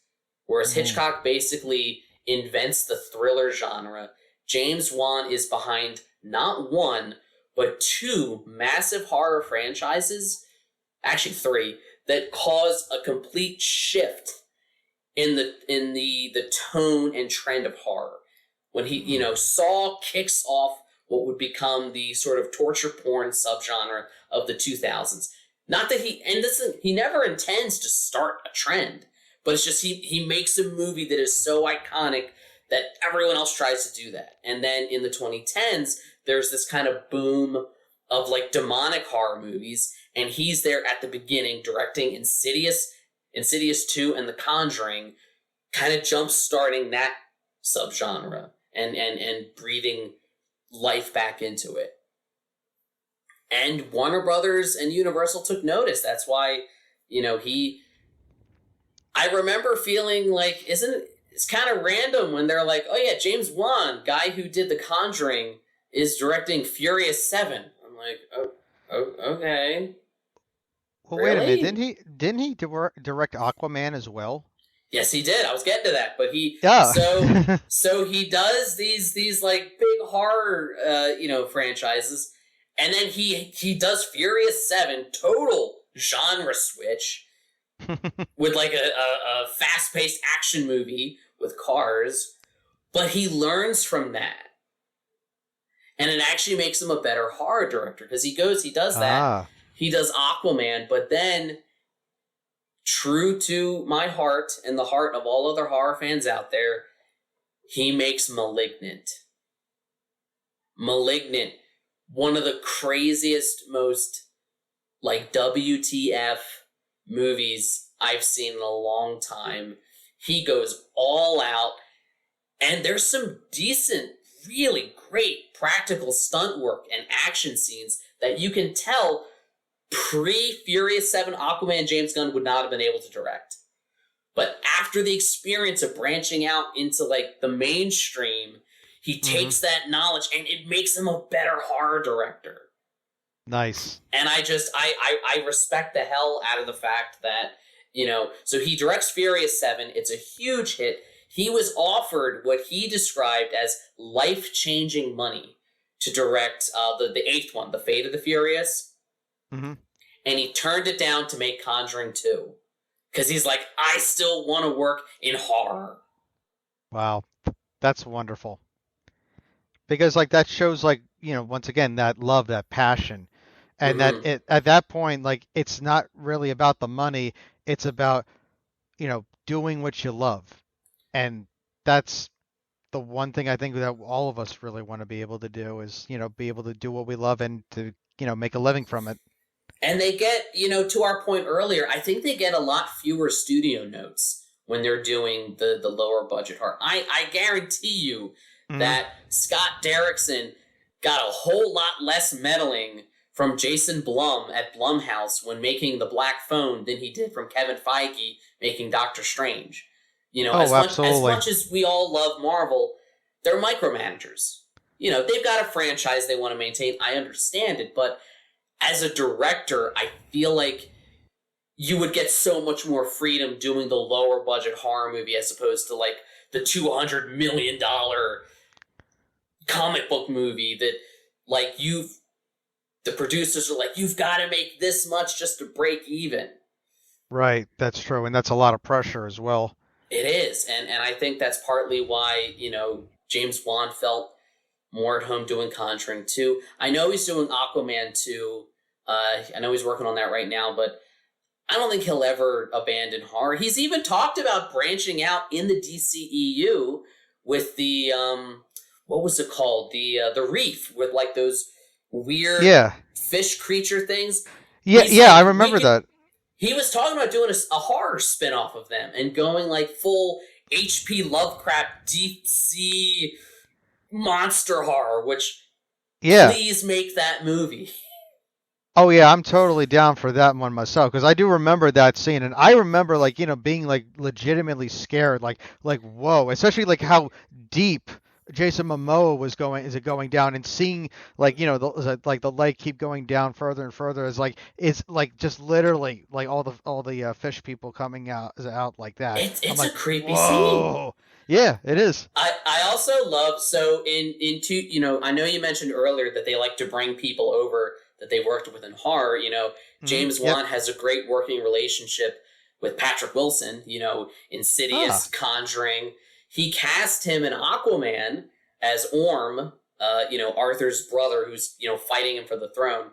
Whereas Hitchcock basically invents the thriller genre, James Wan is behind not one, but two massive horror franchises, actually three, that cause a complete shift in the tone and trend of horror. When he, Saw kicks off what would become the sort of torture porn subgenre of the 2000s. Not that he never intends to start a trend. But it's just he makes a movie that is so iconic that everyone else tries to do that. And then in the 2010s, there's this kind of boom of like demonic horror movies, and he's there at the beginning directing Insidious 2 and The Conjuring, kind of jump-starting that subgenre and breathing life back into it. And Warner Brothers and Universal took notice. That's why, I remember feeling like, it's kind of random when they're like, oh yeah, James Wan, guy who did The Conjuring, is directing Furious 7. I'm like, oh okay. Well, really? Wait a minute, didn't he direct Aquaman as well? Yes, he did. I was getting to that, but so he does these like big horror franchises, and then he does Furious 7, total genre switch. With like a fast-paced action movie with cars, but he learns from that, and it actually makes him a better horror director because he does that. He does Aquaman, but then, true to my heart and the heart of all other horror fans out there, he makes Malignant. Malignant, one of the craziest, most like WTF movies I've seen in a long time. He goes all out, and there's some decent, really great practical stunt work and action scenes that you can tell Pre-Furious 7, Aquaman James Gunn would not have been able to direct. But after the experience of branching out into like the mainstream, he takes that knowledge and it makes him a better horror director. Nice. And I respect the hell out of the fact that, so he directs Furious 7. It's a huge hit. He was offered what he described as life-changing money to direct the eighth one, The Fate of the Furious. Mm-hmm. And he turned it down to make Conjuring 2. Because he's like, I still want to work in horror. Wow. That's wonderful. Because like that shows like, once again, that love, that passion. And that at that point, like it's not really about the money, it's about, doing what you love. And that's the one thing I think that all of us really want to be able to do is, be able to do what we love and to, make a living from it. And they get, to our point earlier, I think they get a lot fewer studio notes when they're doing the lower budget horror. I guarantee you that Scott Derrickson got a whole lot less meddling from Jason Blum at Blumhouse when making The Black Phone than he did from Kevin Feige making Doctor Strange. As much as we all love Marvel, they're micromanagers. They've got a franchise they want to maintain. I understand it, but as a director, I feel like you would get so much more freedom doing the lower budget horror movie as opposed to like the $200 million comic book movie that like the producers are like, you've got to make this much just to break even. Right, that's true, and that's a lot of pressure as well. It is, and I think that's partly why, James Wan felt more at home doing Conjuring 2. I know he's doing Aquaman 2. I know he's working on that right now, but I don't think he'll ever abandon horror. He's even talked about branching out in the DCEU with the, what was it called? The Reef, with like those weird fish creature things. Yeah, I remember that. He was talking about doing a horror spin-off of them and going like full H.P. Lovecraft deep sea monster horror, which please make that movie. Oh yeah, I'm totally down for that one myself because I do remember that scene, and I remember like being like legitimately scared, like whoa, especially like how deep Jason Momoa is going down, and seeing like the lake keep going down further and further is like it's like just literally like all the fish people coming out like that. It's like, a creepy scene. Yeah, it is. I also love in two, I know you mentioned earlier that they like to bring people over that they worked with in horror. James Wan has a great working relationship with Patrick Wilson, Insidious, Conjuring. He cast him in Aquaman as Orm, Arthur's brother who's, fighting him for the throne.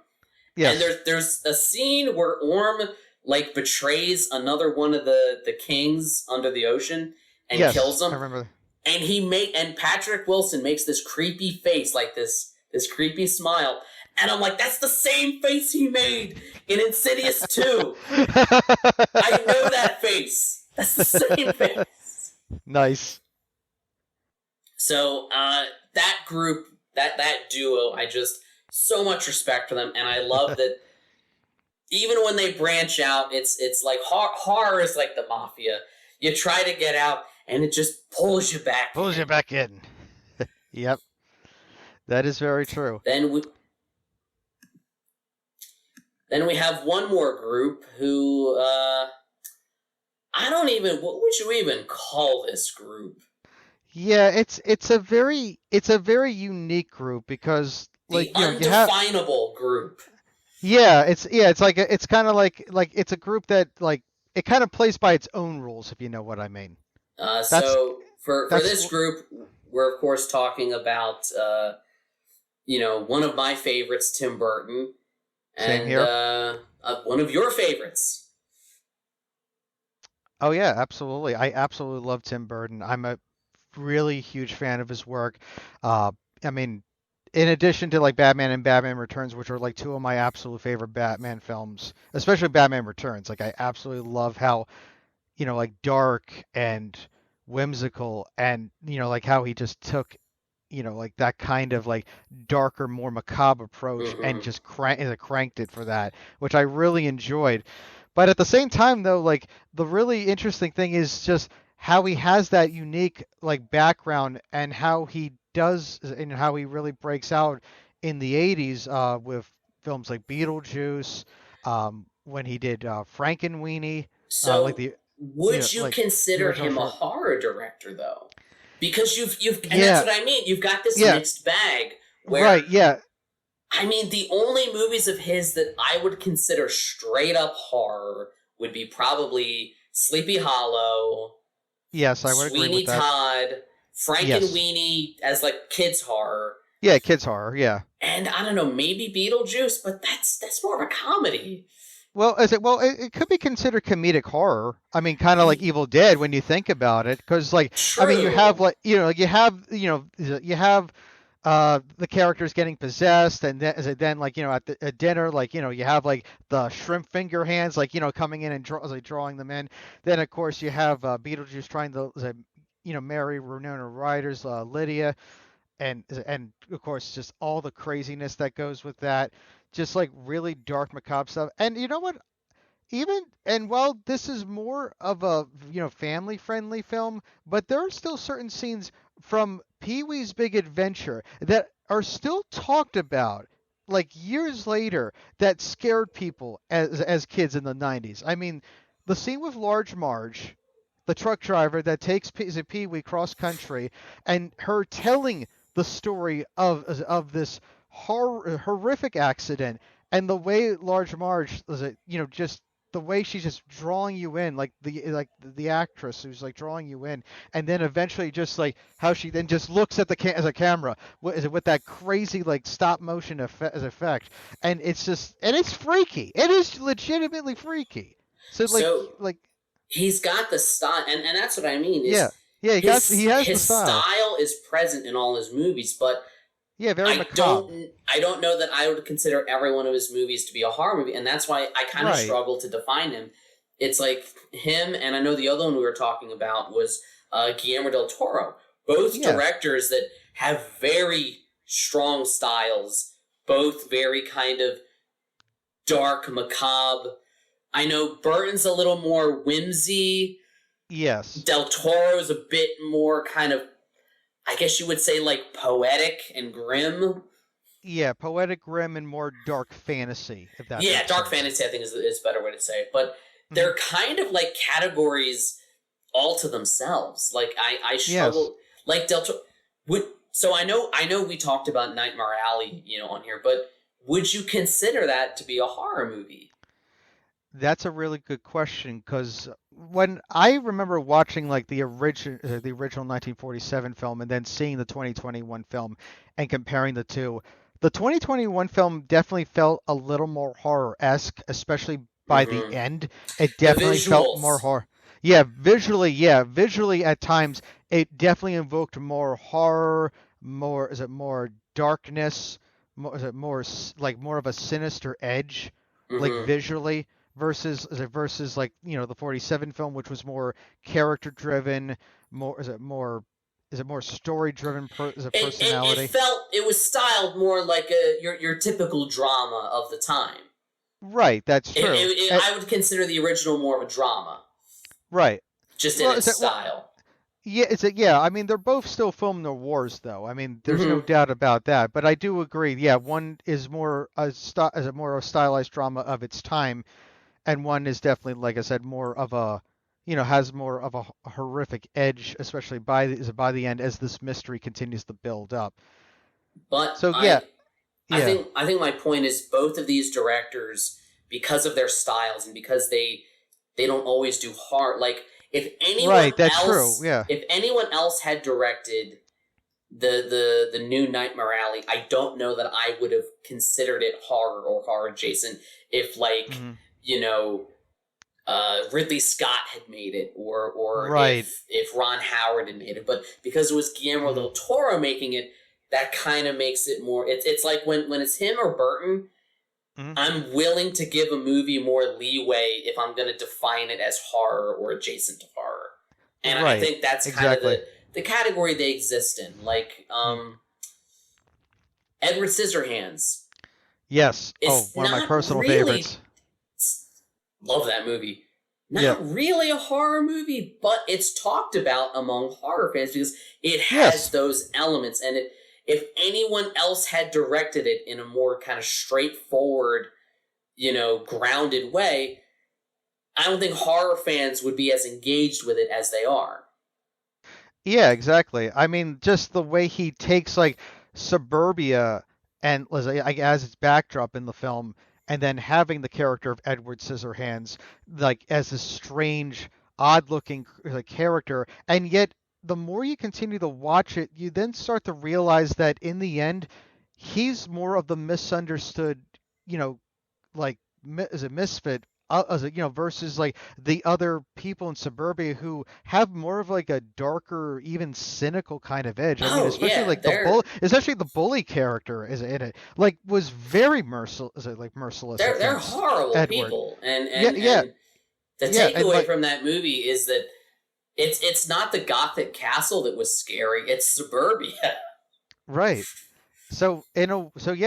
Yes. And there's a scene where Orm like betrays another one of the kings under the ocean and kills him. I remember. And Patrick Wilson makes this creepy face, like this creepy smile. And I'm like, that's the same face he made in Insidious 2. I know that face. That's the same face. Nice. So that group, that duo, I just so much respect for them, and I love that. Even when they branch out, it's like horror is like the mafia. You try to get out, and it just pulls you back. Pulls you back in. Yep, that is very true. Then we have one more group who what would you even call this group? Yeah, it's a very unique group because like the undefinable group. Yeah, it's like it's kind of like it's a group that like it kind of plays by its own rules, if you know what I mean. So for this group, we're of course talking about one of my favorites, Tim Burton, and one of your favorites. Oh yeah, absolutely. I absolutely love Tim Burton. I'm a really huge fan of his work. I mean, in addition to like Batman and Batman Returns, which are like two of my absolute favorite Batman films, especially Batman Returns. Like I absolutely love how, like dark and whimsical and, like how he just took like that kind of like darker, more macabre approach, and Hmm. just cranked it for that, which I really enjoyed. But at the same time, though, like the really interesting thing is just how he has that unique like background and how he does and how he really breaks out in the 80s with films like Beetlejuice, when he did Frankenweenie, like So, the would you like the consider original him a short. horror director though? Because you've and that's Yeah, what I mean. You've got this yeah, mixed bag where, right, yeah. I mean, the only movies of his that I would consider straight up horror would be probably Sleepy Hollow, Yes, I would agree with Sweeney that. Todd, Yes. Frankenweenie as like kids horror, Yeah, kids horror. Yeah. and I don't know, maybe Beetlejuice, but that's more of a comedy. Well, it could be considered comedic horror. I mean, kind of like Evil Dead when you think about it, because like I mean, you have True. like you have the characters getting possessed, and then like at dinner, like you have like the shrimp finger hands, like coming in and drawing them in. Then of course you have Beetlejuice trying to marry Winona Ryder's Lydia, and of course just all the craziness that goes with that, just like really dark macabre stuff. And you know what, even and while this is more of a family friendly film, but there are still certain scenes from Pee-wee's Big Adventure that are still talked about like years later that scared people as kids in the 90s. I mean, the scene with Large Marge, the truck driver that takes Pee-wee cross country, and her telling the story of this horrific accident, and the way Large Marge was just the way she's just drawing you in, like the actress who's like drawing you in, and then eventually just like how she then just looks at as a camera with that crazy like stop motion effect, and it's freaky. It is legitimately freaky. So So like he's got the style, and that's what I mean yeah, is yeah, he has the his style. style is present in all his movies, but Yeah, very I macabre. don't I don't know that I would consider every one of his movies to be a horror movie, and that's why I kind of Right. struggle to define him. It's like him, and I know the other one we were talking about was Guillermo del Toro, both Yes. directors that have very strong styles, both very kind of dark, macabre. I know Burton's a little more whimsy. Yes. Del Toro's a bit more kind of, I guess you would say, like poetic and grim. Yeah, poetic grim and more dark fantasy, if that Yeah, makes dark sense. fantasy I think is a better way to say it. But Hmm. they're kind of like categories all to themselves. Like I Yes. struggle like Del Toro would. So I know we talked about Nightmare Alley, on here, but would you consider that to be a horror movie? That's a really good question because when I remember watching like the original 1947 film and then seeing the 2021 film and comparing the two, the 2021 film definitely felt a little more horror-esque, especially by the Mm-hmm. end. It The definitely felt more visuals. horror. Yeah, visually at times it definitely invoked more horror, more darkness, like more of a sinister edge, like Mm-hmm. visually versus like the 47 film, which was more character driven, more story driven as a It personality. felt it was styled more like your typical drama of the time. Right, that's true. I would consider the original more of a drama, Right. just in Well, its style. yeah, yeah. I mean, they're both still film noirs, though. I mean, there's no Mm-hmm. doubt about that. But I do agree. Yeah, one is more as a more a stylized drama of its time, and one is definitely, like I said, more of a, has more of a horrific edge, especially by the end as this mystery continues to build up. But So yeah, I yeah, think I think my point is both of these directors, because of their styles and because they don't always do hard. Like right. That's true. Yeah. if anyone else had directed the new Nightmare Alley, I don't know that I would have considered it horror or horror adjacent if like Hmm. you know Ridley Scott had made it, or Right. if Ron Howard had made it, but because it was Guillermo Hmm. del Toro making it, that kind of makes it more. It's like when it's him or Burton, Hmm. I'm willing to give a movie more leeway if I'm going to define it as horror or adjacent to horror, and I Right. think that's kind of Exactly. the category they exist in. Like Edward Scissorhands. Yes. It's One of my not personal really favorites. love that movie. Yeah. Not really a horror movie, but it's talked about among horror fans because it has Yes. those elements. And if anyone else had directed it in a more kind of straightforward, grounded way, I don't think horror fans would be as engaged with it as they are. Yeah, exactly. I mean, just the way he takes like suburbia and as its backdrop in the film, and then having the character of Edward Scissorhands like as a strange, odd-looking character, and yet the more you continue to watch it, you then start to realize that in the end, he's more of the misunderstood, you know, like as a misfit as a, versus like the other people in suburbia who have more of like a darker, even cynical kind of edge. I mean, Oh especially yeah, like especially the bully character is in it, like was very merciless they're against horrible Edward. people, and Yeah, the yeah, and takeaway from that movie is that it's not the Gothic castle that was scary; it's suburbia. right.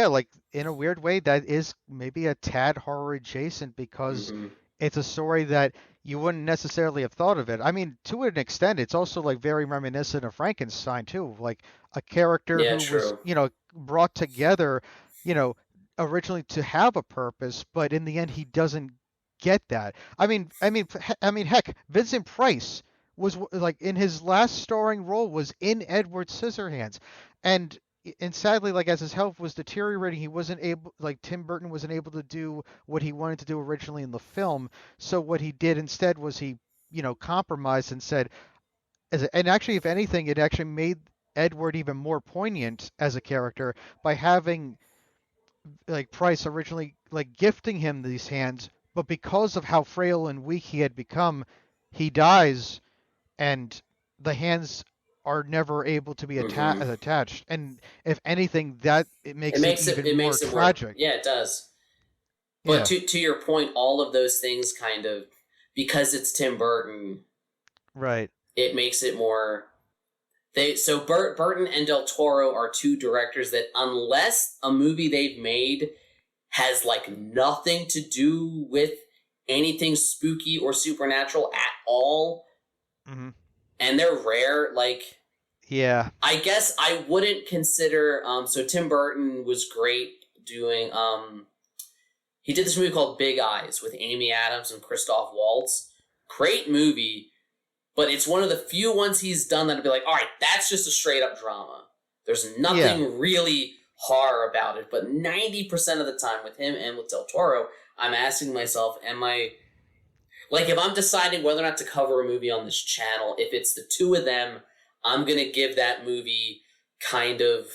Like in a weird way, that is maybe a tad horror adjacent because Mm-hmm. it's a story that you wouldn't necessarily have thought of it. I mean, to an extent, it's also like very reminiscent of Frankenstein too, like a character Yeah, who was, true. brought together, you know, originally to have a purpose, but in the end, he doesn't get that. Heck, Vincent Price was like in his last starring role was in Edward Scissorhands, and sadly, like as his health was deteriorating, he wasn't able, like Tim Burton wasn't able to do what he wanted to do originally in the film. So what he did instead was he, compromised and said, and actually, if anything, it actually made Edward even more poignant as a character by having like Price originally like gifting him these hands, but because of how frail and weak he had become, he dies and the hands are never able to be Mm-hmm. attached. And if anything, that it It makes it makes even it more makes it more. tragic. Yeah, it does. But Yeah, to your point, all of those things kind of, because it's Tim Burton, right. it makes it more. Burton and Del Toro are two directors that, unless a movie they've made has like nothing to do with anything spooky or supernatural at all, Hmm. and they're rare, like Yeah, I guess I wouldn't consider. So Tim Burton was great doing. He did this movie called Big Eyes with Amy Adams and Christoph Waltz. Great movie, but it's one of the few ones he's done that'd be like, all right, that's just a straight up drama. There's yeah, nothing really horror about it. But 90% of the time with him and with Del Toro, I'm asking myself, am I like, if I'm deciding whether or not to cover a movie on this channel, if it's the two of them, I'm going to give that movie kind of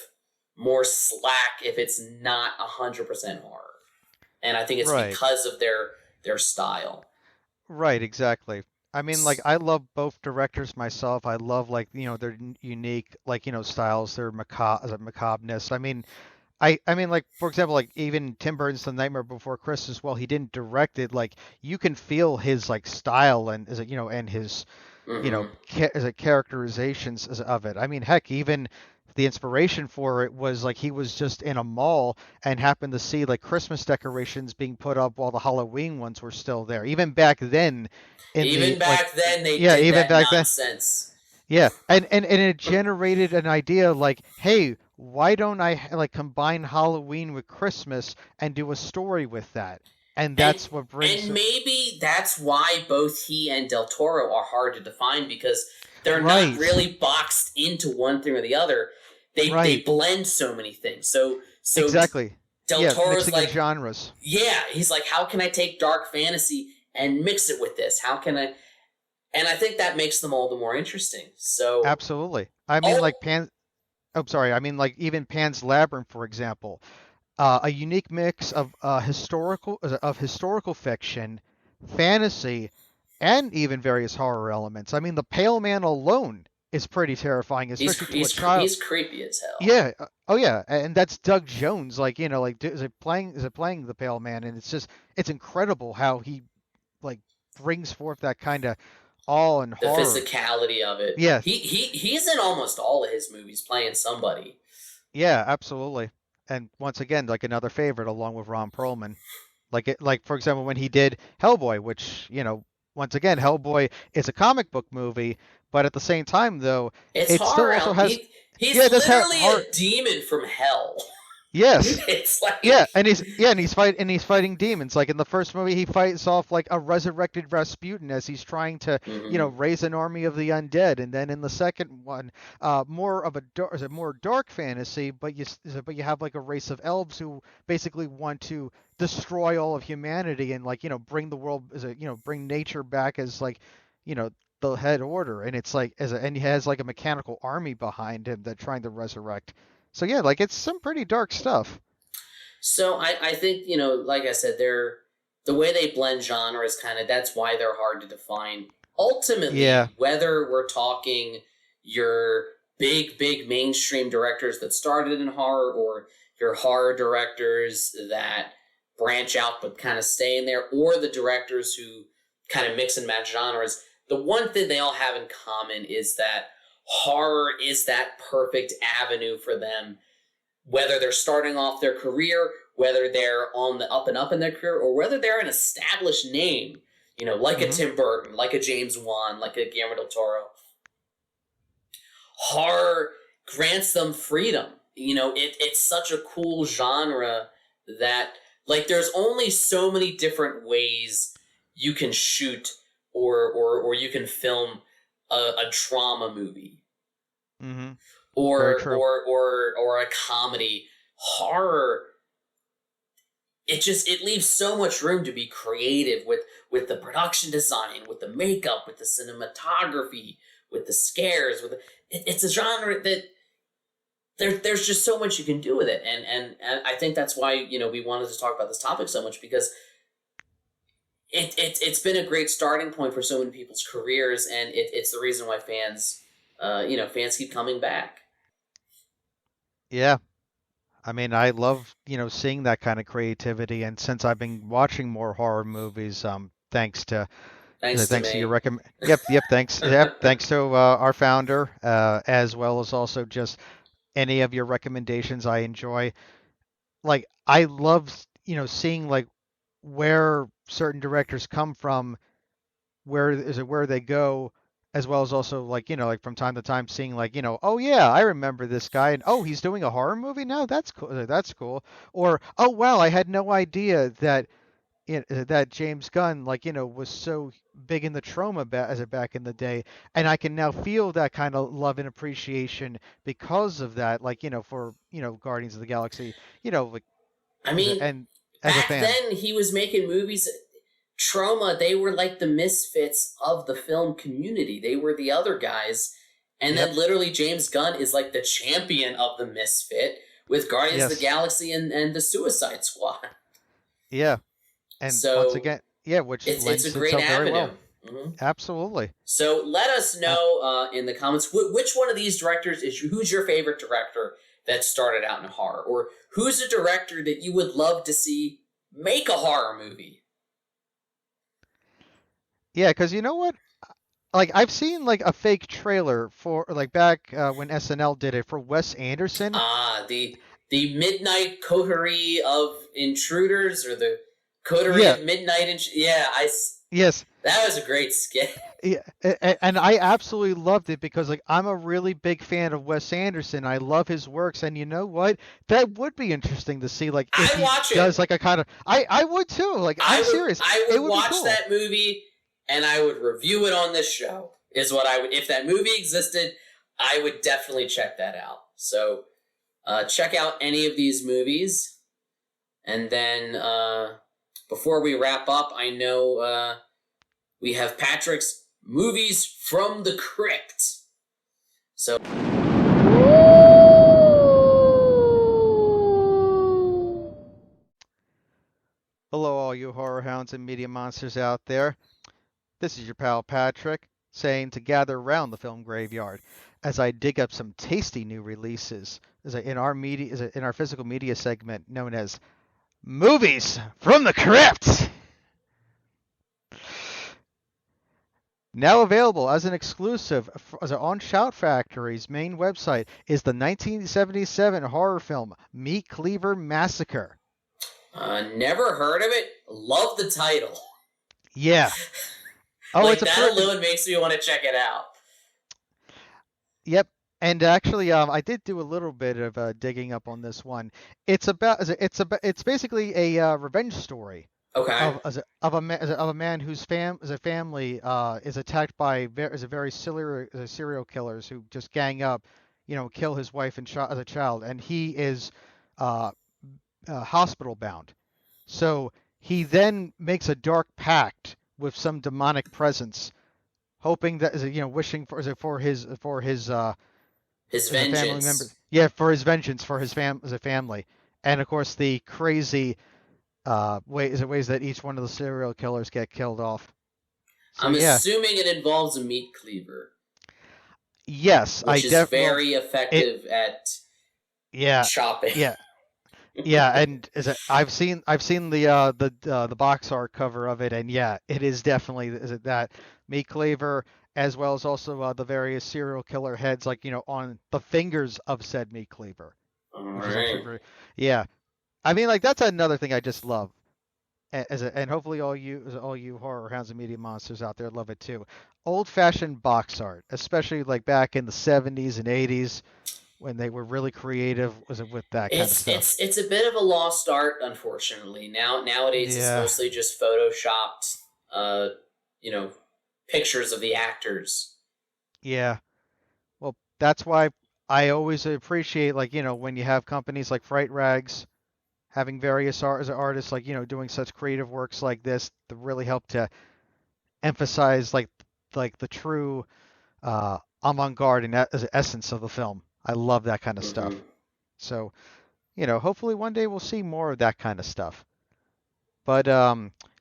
more slack if it's not 100% horror. And I think it's right, because of their style. right, exactly. I mean, like I love both directors myself. I love like their unique like styles, their macabreness. I mean, like for example, like even Tim Burton's The Nightmare Before Christmas. Well, he didn't direct it. Like you can feel his like style and as and his Mm-hmm. as a characterizations of it. I mean, heck, even the inspiration for it was like he was just in a mall and happened to see like Christmas decorations being put up while the Halloween ones were still there. Even back then, in Even the like, back then, they yeah, did even that back then, nonsense. yeah, and it generated an idea like, hey, why don't I like combine Halloween with Christmas and do a story with that? And And that's what brings and maybe that's why both he and Del Toro are hard to define, because they're not right, really boxed into one thing or the other. They right, blend so many things. So exactly. Del Yeah, Toro's mixing of like, genres. yeah, he's like, how can I take dark fantasy and mix it with this? How can I? And I think that makes them all the more interesting. So, Absolutely. I mean, oh, like Pan. Oh, sorry. I mean, like even Pan's Labyrinth, for example, a unique mix of historical fiction, fantasy, and even various horror elements. I mean, the Pale Man alone is pretty terrifying, especially to a child. he's creepy as hell. Yeah. Oh, yeah. And that's Doug Jones. Like, like, is it playing the Pale Man? And it's incredible how he like brings forth that kind of all in The horror. physicality of it. Yeah, He's in almost all of his movies playing somebody. yeah, absolutely. And once again, like another favorite along with Ron Perlman. Like for example, when he did Hellboy, which, once again, Hellboy is a comic book movie, but at the same time, though, It's it still also horror. has, He's yeah, it does have literally heart. a demon from hell. Yes. It's like, Yeah, and he's fighting demons. Like in the first movie, he fights off like a resurrected Rasputin as he's trying to, mhm. raise an army of the undead. And then in the second one, more of a more dark fantasy, but you have like a race of elves who basically want to destroy all of humanity and like bring the world as a bring nature back as like you know the head order. And it's like and he has like a mechanical army behind him that trying to resurrect. So yeah, like it's some pretty dark stuff. So I think, like I said, the way they blend genres kind of, that's why they're hard to define. Yeah. Ultimately, whether we're talking your big mainstream directors that started in horror, or your horror directors that branch out but kind of stay in there, or the directors who kind of mix and match genres, the one thing they all have in common is that horror is that perfect avenue for them, whether they're starting off their career, whether they're on the up and up in their career, or whether they're an established name, like a Hmm. Tim Burton, like a James Wan, like a Guillermo Del Toro. Horror grants them freedom. It's such a cool genre that, like, there's only so many different ways you can shoot or you can film a drama movie, Hmm. Very or true. or or or a comedy. Horror, it leaves so much room to be creative with the production design, with the makeup, with the cinematography, with the scares, it's a genre that there's just so much you can do with it. And I think that's why, we wanted to talk about this topic so much, because it's been a great starting point for so many people's careers, and it's the reason why fans keep coming back. Yeah. I mean, I love, seeing that kind of creativity. And since I've been watching more horror movies, Thanks to thanks to your me. recommend. Thanks to our founder, as well as also just any of your recommendations I enjoy. Like, I love, seeing like where certain directors come from, where they go, as well as also like like from time to time seeing like oh yeah, I remember this guy, and oh, he's doing a horror movie now, that's cool, or oh wow, I had no idea that that James Gunn like was so big in the trauma as a back in the day, and I can now feel that kind of love and appreciation because of that, like for Guardians of the Galaxy, like I mean, and as a back fan. then he was making movies. Trauma, they were like the misfits of the film community. They were the other guys. And Yep. then literally James Gunn is like the champion of the misfit with Guardians of the Yes. Galaxy and the Suicide Squad. Yeah. And once So again, yeah, which it's a lends great itself very avenue. well. Hmm. Absolutely. So let us Uh, know in the comments which one of these directors who's your favorite director that started out in horror, or who's a director that you would love to see make a horror movie. yeah, because you know what? Like I've seen like a fake trailer for like back when SNL did it for Wes Anderson. The midnight coterie of intruders, or the coterie Yeah. of midnight. Yeah, Yes. that was a great skit. Yeah, and I absolutely loved it because like I'm a really big fan of Wes Anderson. I love his works, and you know what? That would be interesting to see like if I he watch it. does like a kind of I would too. Like I'm serious. I It would would be watch cool. that movie, and I would review it on this show. Is what I would, if that movie existed. I would definitely check that out. So check out any of these movies, and then before we wrap up, I know we have Patrick's movies from the crypt. So Hello, all you horror hounds and media monsters out there. This is your pal Patrick saying to gather around the film graveyard as I dig up some tasty new releases in our physical media segment known as Movies from the Crypt. Now available as an exclusive on Shout Factory's main website is the 1977 horror film Meat Cleaver Massacre. Never heard of it. Love the title. Yeah. Oh, like that alone makes me want to check it out. Yep. And actually, I did do a little bit of digging up on this one. It's basically a revenge story. Okay. Of a man whose family is attacked by very serial killers who just gang up, kill his wife and as a child, and he is uh, hospital bound. So he then makes a dark pact with some demonic presence, hoping that wishing for his vengeance. Family member. Yeah, for his vengeance for his as a family, and of course the crazy ways that each one of the serial killers get killed off. So, I'm assuming it involves a meat cleaver. Yes, which is very effective at chopping. Yeah, yeah, and I've seen the box art cover of it, and yeah, it is definitely that meat cleaver, as well as also the various serial killer heads, like on the fingers of said meat cleaver. All right. Yeah, I mean, like that's another thing I just love. And hopefully all you horror hounds and media monsters out there love it too. Old-fashioned box art, especially like back in the 70s and 80s when they were really creative with that kind of stuff. It's a bit of a lost art, unfortunately. Nowadays it's mostly just photoshopped pictures of the actors. Yeah. Well, that's why I always appreciate when you have companies like Fright Rags having various artists doing such creative works like this to really help to emphasize like the true avant-garde and essence of the film. I love that kind of stuff. So, hopefully one day we'll see more of that kind of stuff. But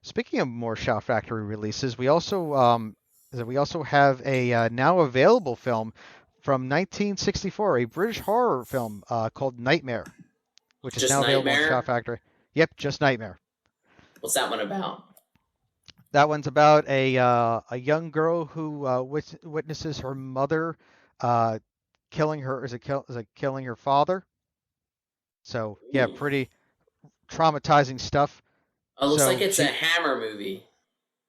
speaking of more Shout Factory releases, we also have a now available film from 1964, a British horror film called Nightmare, which is now available on Shout Factory. Yep, just Nightmare. What's that one about? That one's about a young girl who witnesses her mother killing her father. So yeah, pretty traumatizing stuff. Oh, looks like it's a Hammer movie.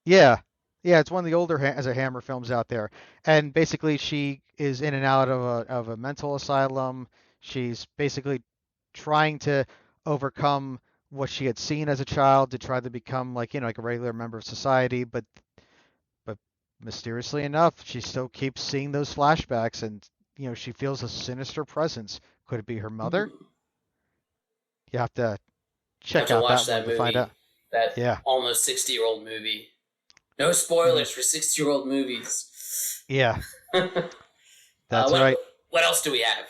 Yeah, it's one of the older Hammer films out there, and basically she is in and out of a mental asylum. She's basically trying to overcome what she had seen as a child to try to become like a regular member of society, but mysteriously enough, she still keeps seeing those flashbacks, and she feels a sinister presence. Could it be her mother? You have to check out that one to find out. That almost 60-year-old movie. No spoilers for 60-year-old movies. Yeah. That's right. What else do we have?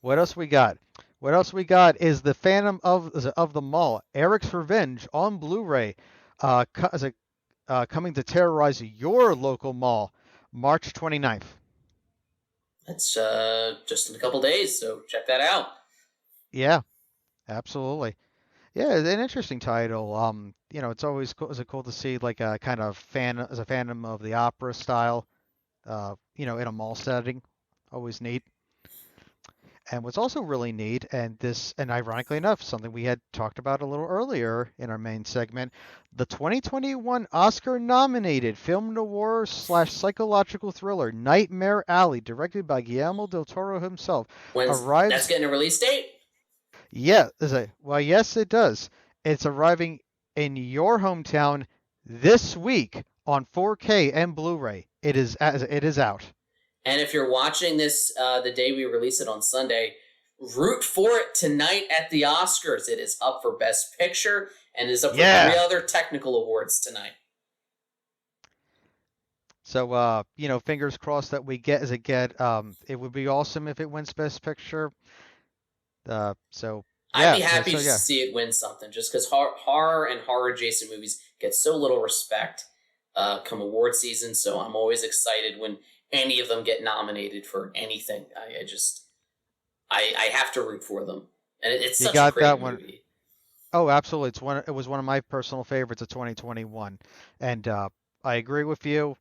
What else we got? What else we got is the Phantom of the Mall, Eric's Revenge on Blu-ray, coming to terrorize your local mall, March 29th. That's just in a couple days, so check that out. Yeah, absolutely. Yeah, an interesting title. It's always cool to see like a kind of Phantom of the Opera style, in a mall setting. Always neat. And what's also really neat, and ironically enough, something we had talked about a little earlier in our main segment, the 2021 Oscar-nominated film noir / psychological thriller Nightmare Alley, directed by Guillermo Del Toro himself, arrives. That's getting a release date? Yeah, well, yes, it does. It's arriving in your hometown this week on 4K and Blu-ray. It is out. And if you're watching this the day we release it on Sunday, root for it tonight at the Oscars. It is up for Best Picture and is up for 3 other technical awards tonight. So, fingers crossed that we get it would be awesome if it wins Best Picture. I'd be happy to see it win something, just because horror and horror-adjacent movies get so little respect come award season, so I'm always excited when any of them get nominated for anything. I have to root for them, and it's such a great movie. Oh, absolutely! It was one of my personal favorites of 2021, and I agree with you.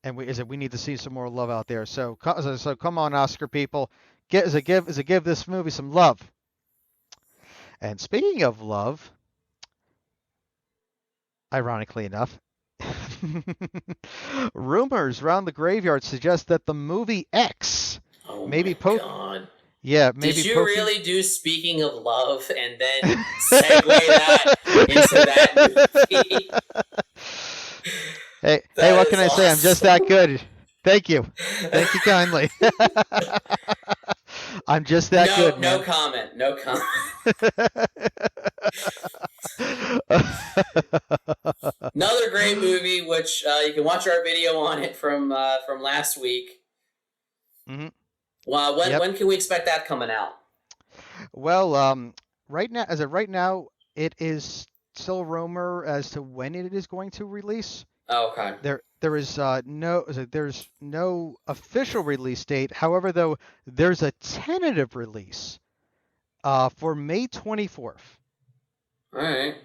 and we need to see some more love out there. So come on, Oscar people, give this movie some love. And speaking of love, ironically enough, rumors around the graveyard suggest that the movie X Oh maybe my poke god. yeah Did maybe you poking. really do Speaking of Love and then segue that into that movie? Hey, That what can is I say? I'm just awesome. that good. Thank you. Thank you kindly. I'm just that good, No man. comment. No comment. Another great movie, which you can watch our video on it from last week. hmm Well, Yep. when can we expect that coming out? Well, right now, as of right now, it is still rumor as to when it is going to release. Oh, okay. There's no official release date. However, though, there's a tentative release for May 24th. All right.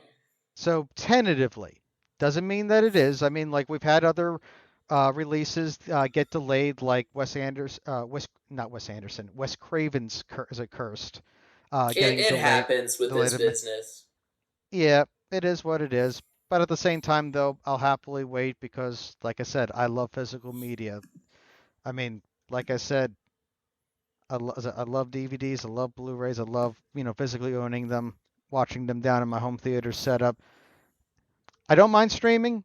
So tentatively, doesn't mean that it is. I mean, like we've had other releases get delayed, like Wes Anderson, not Wes Anderson, Wes Craven's is it Cursed, getting It happens with delayed. this business. Yeah, it is what it is. But at the same time, though, I'll happily wait because, like I said, I love physical media. I mean, like I said, I love DVDs, I love Blu-rays, I love physically owning them, watching them down in my home theater setup. I don't mind streaming,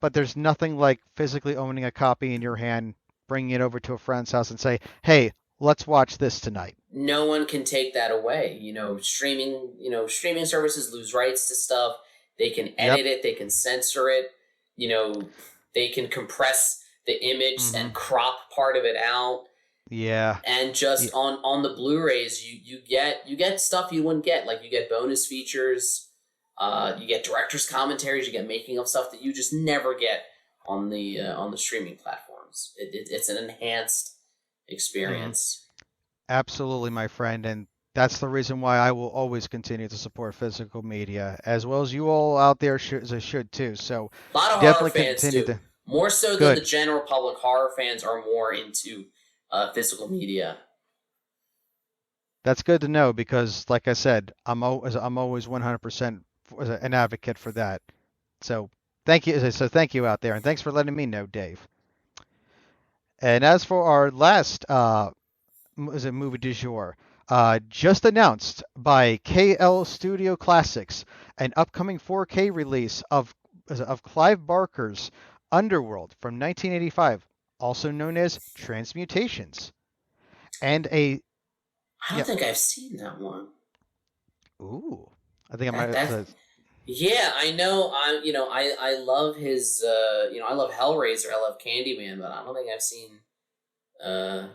but there's nothing like physically owning a copy in your hand, bringing it over to a friend's house and say, "Hey, let's watch this tonight." No one can take that away. Streaming services lose rights to stuff. They can Yep. edit it, they can censor it, you know, they can compress the image and hmm crop part of it out. Yeah. And just Yeah. on the Blu-rays, you get stuff you wouldn't get. Like you get bonus features, you get director's commentaries, you get making of stuff that you just never get on the streaming platforms. It's an enhanced hmm experience. Absolutely, my friend, and that's the reason why I will always continue to support physical media, as well as you all out there should too. So A lot of horror definitely fans continue do. to. More so than the Good. general public, horror fans are more into physical media. That's good to know because, like I said, I'm always 100% an advocate for that. So thank you. So thank you out there, and thanks for letting me know, Dave. And as for our last is a movie du jour, just announced by KL Studio Classics, an upcoming 4K release of Clive Barker's Underworld from 1985, also known as Transmutations, and a I don't yep. think I've seen that one. Ooh, I think I That might. that Yeah, I know. I love his. I love Hellraiser. I love Candyman, but I don't think I've seen uh,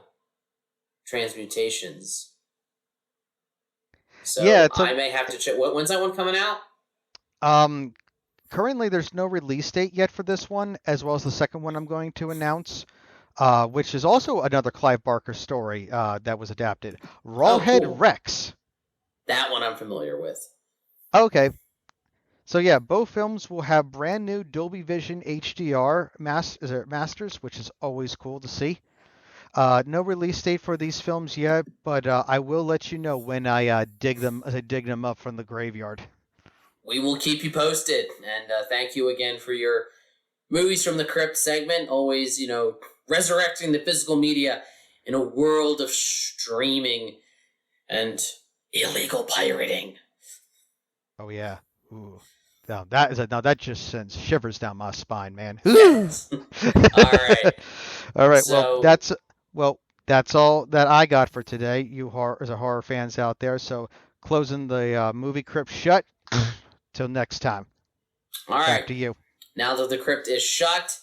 Transmutations. Yeah, So it's a I may have to check. When's that one coming out? um. Currently, there's no release date yet for this one, as well as the second one I'm going to announce, which is also another Clive Barker story that was adapted. Oh, Rawhead cool. Rex. That one I'm familiar with. Okay, so yeah, both films will have brand new Dolby Vision HDR masters, which is always cool to see. No release date for these films yet, but I will let you know when I dig them as I dig them up from the graveyard. We will keep you posted, and thank you again for your movies from the crypt segment. Always, resurrecting the physical media in a world of streaming and illegal pirating. Oh yeah. Ooh. Now that just sends shivers down my spine, man. Yes. All right. All right. So, Well that's all that I got for today. You as a horror fans out there. So closing the movie crypt shut. Till next time. all right. Back to you. Now that the crypt is shut,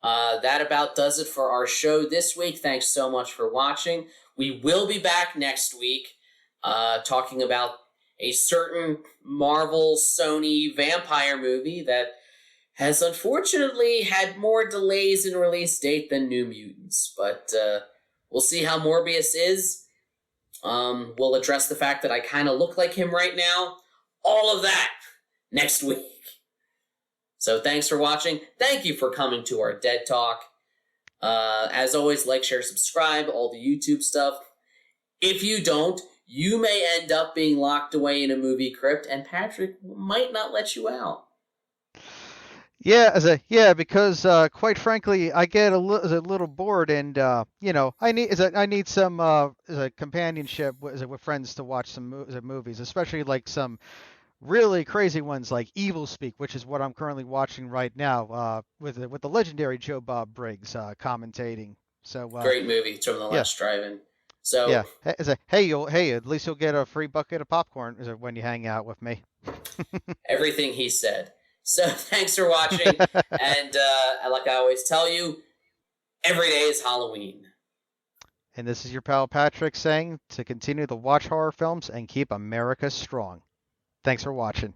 that about does it for our show this week. Thanks so much for watching. We will be back next week talking about a certain Marvel Sony vampire movie that has unfortunately had more delays in release date than New Mutants. But we'll see how Morbius is. We'll address the fact that I kind of look like him right now. All of that next week. So thanks for watching. Thank you for coming to our Dead Talk. As always, like, share, subscribe, all the YouTube stuff. If you don't, you may end up being locked away in a movie crypt, and Patrick might not let you out. Yeah, because quite frankly, I get a little bored, and I need some companionship with friends to watch some movies, especially like some really crazy ones like Evil Speak, which is what I'm currently watching right now, with the legendary Joe Bob Briggs commentating. So Great movie. It's from The yeah, Last Drive-In. So yeah. Hey, at least you'll get a free bucket of popcorn when you hang out with me. everything he said. So thanks for watching, and like I always tell you, every day is Halloween. And this is your pal Patrick saying to continue to watch horror films and keep America strong. Thanks for watching.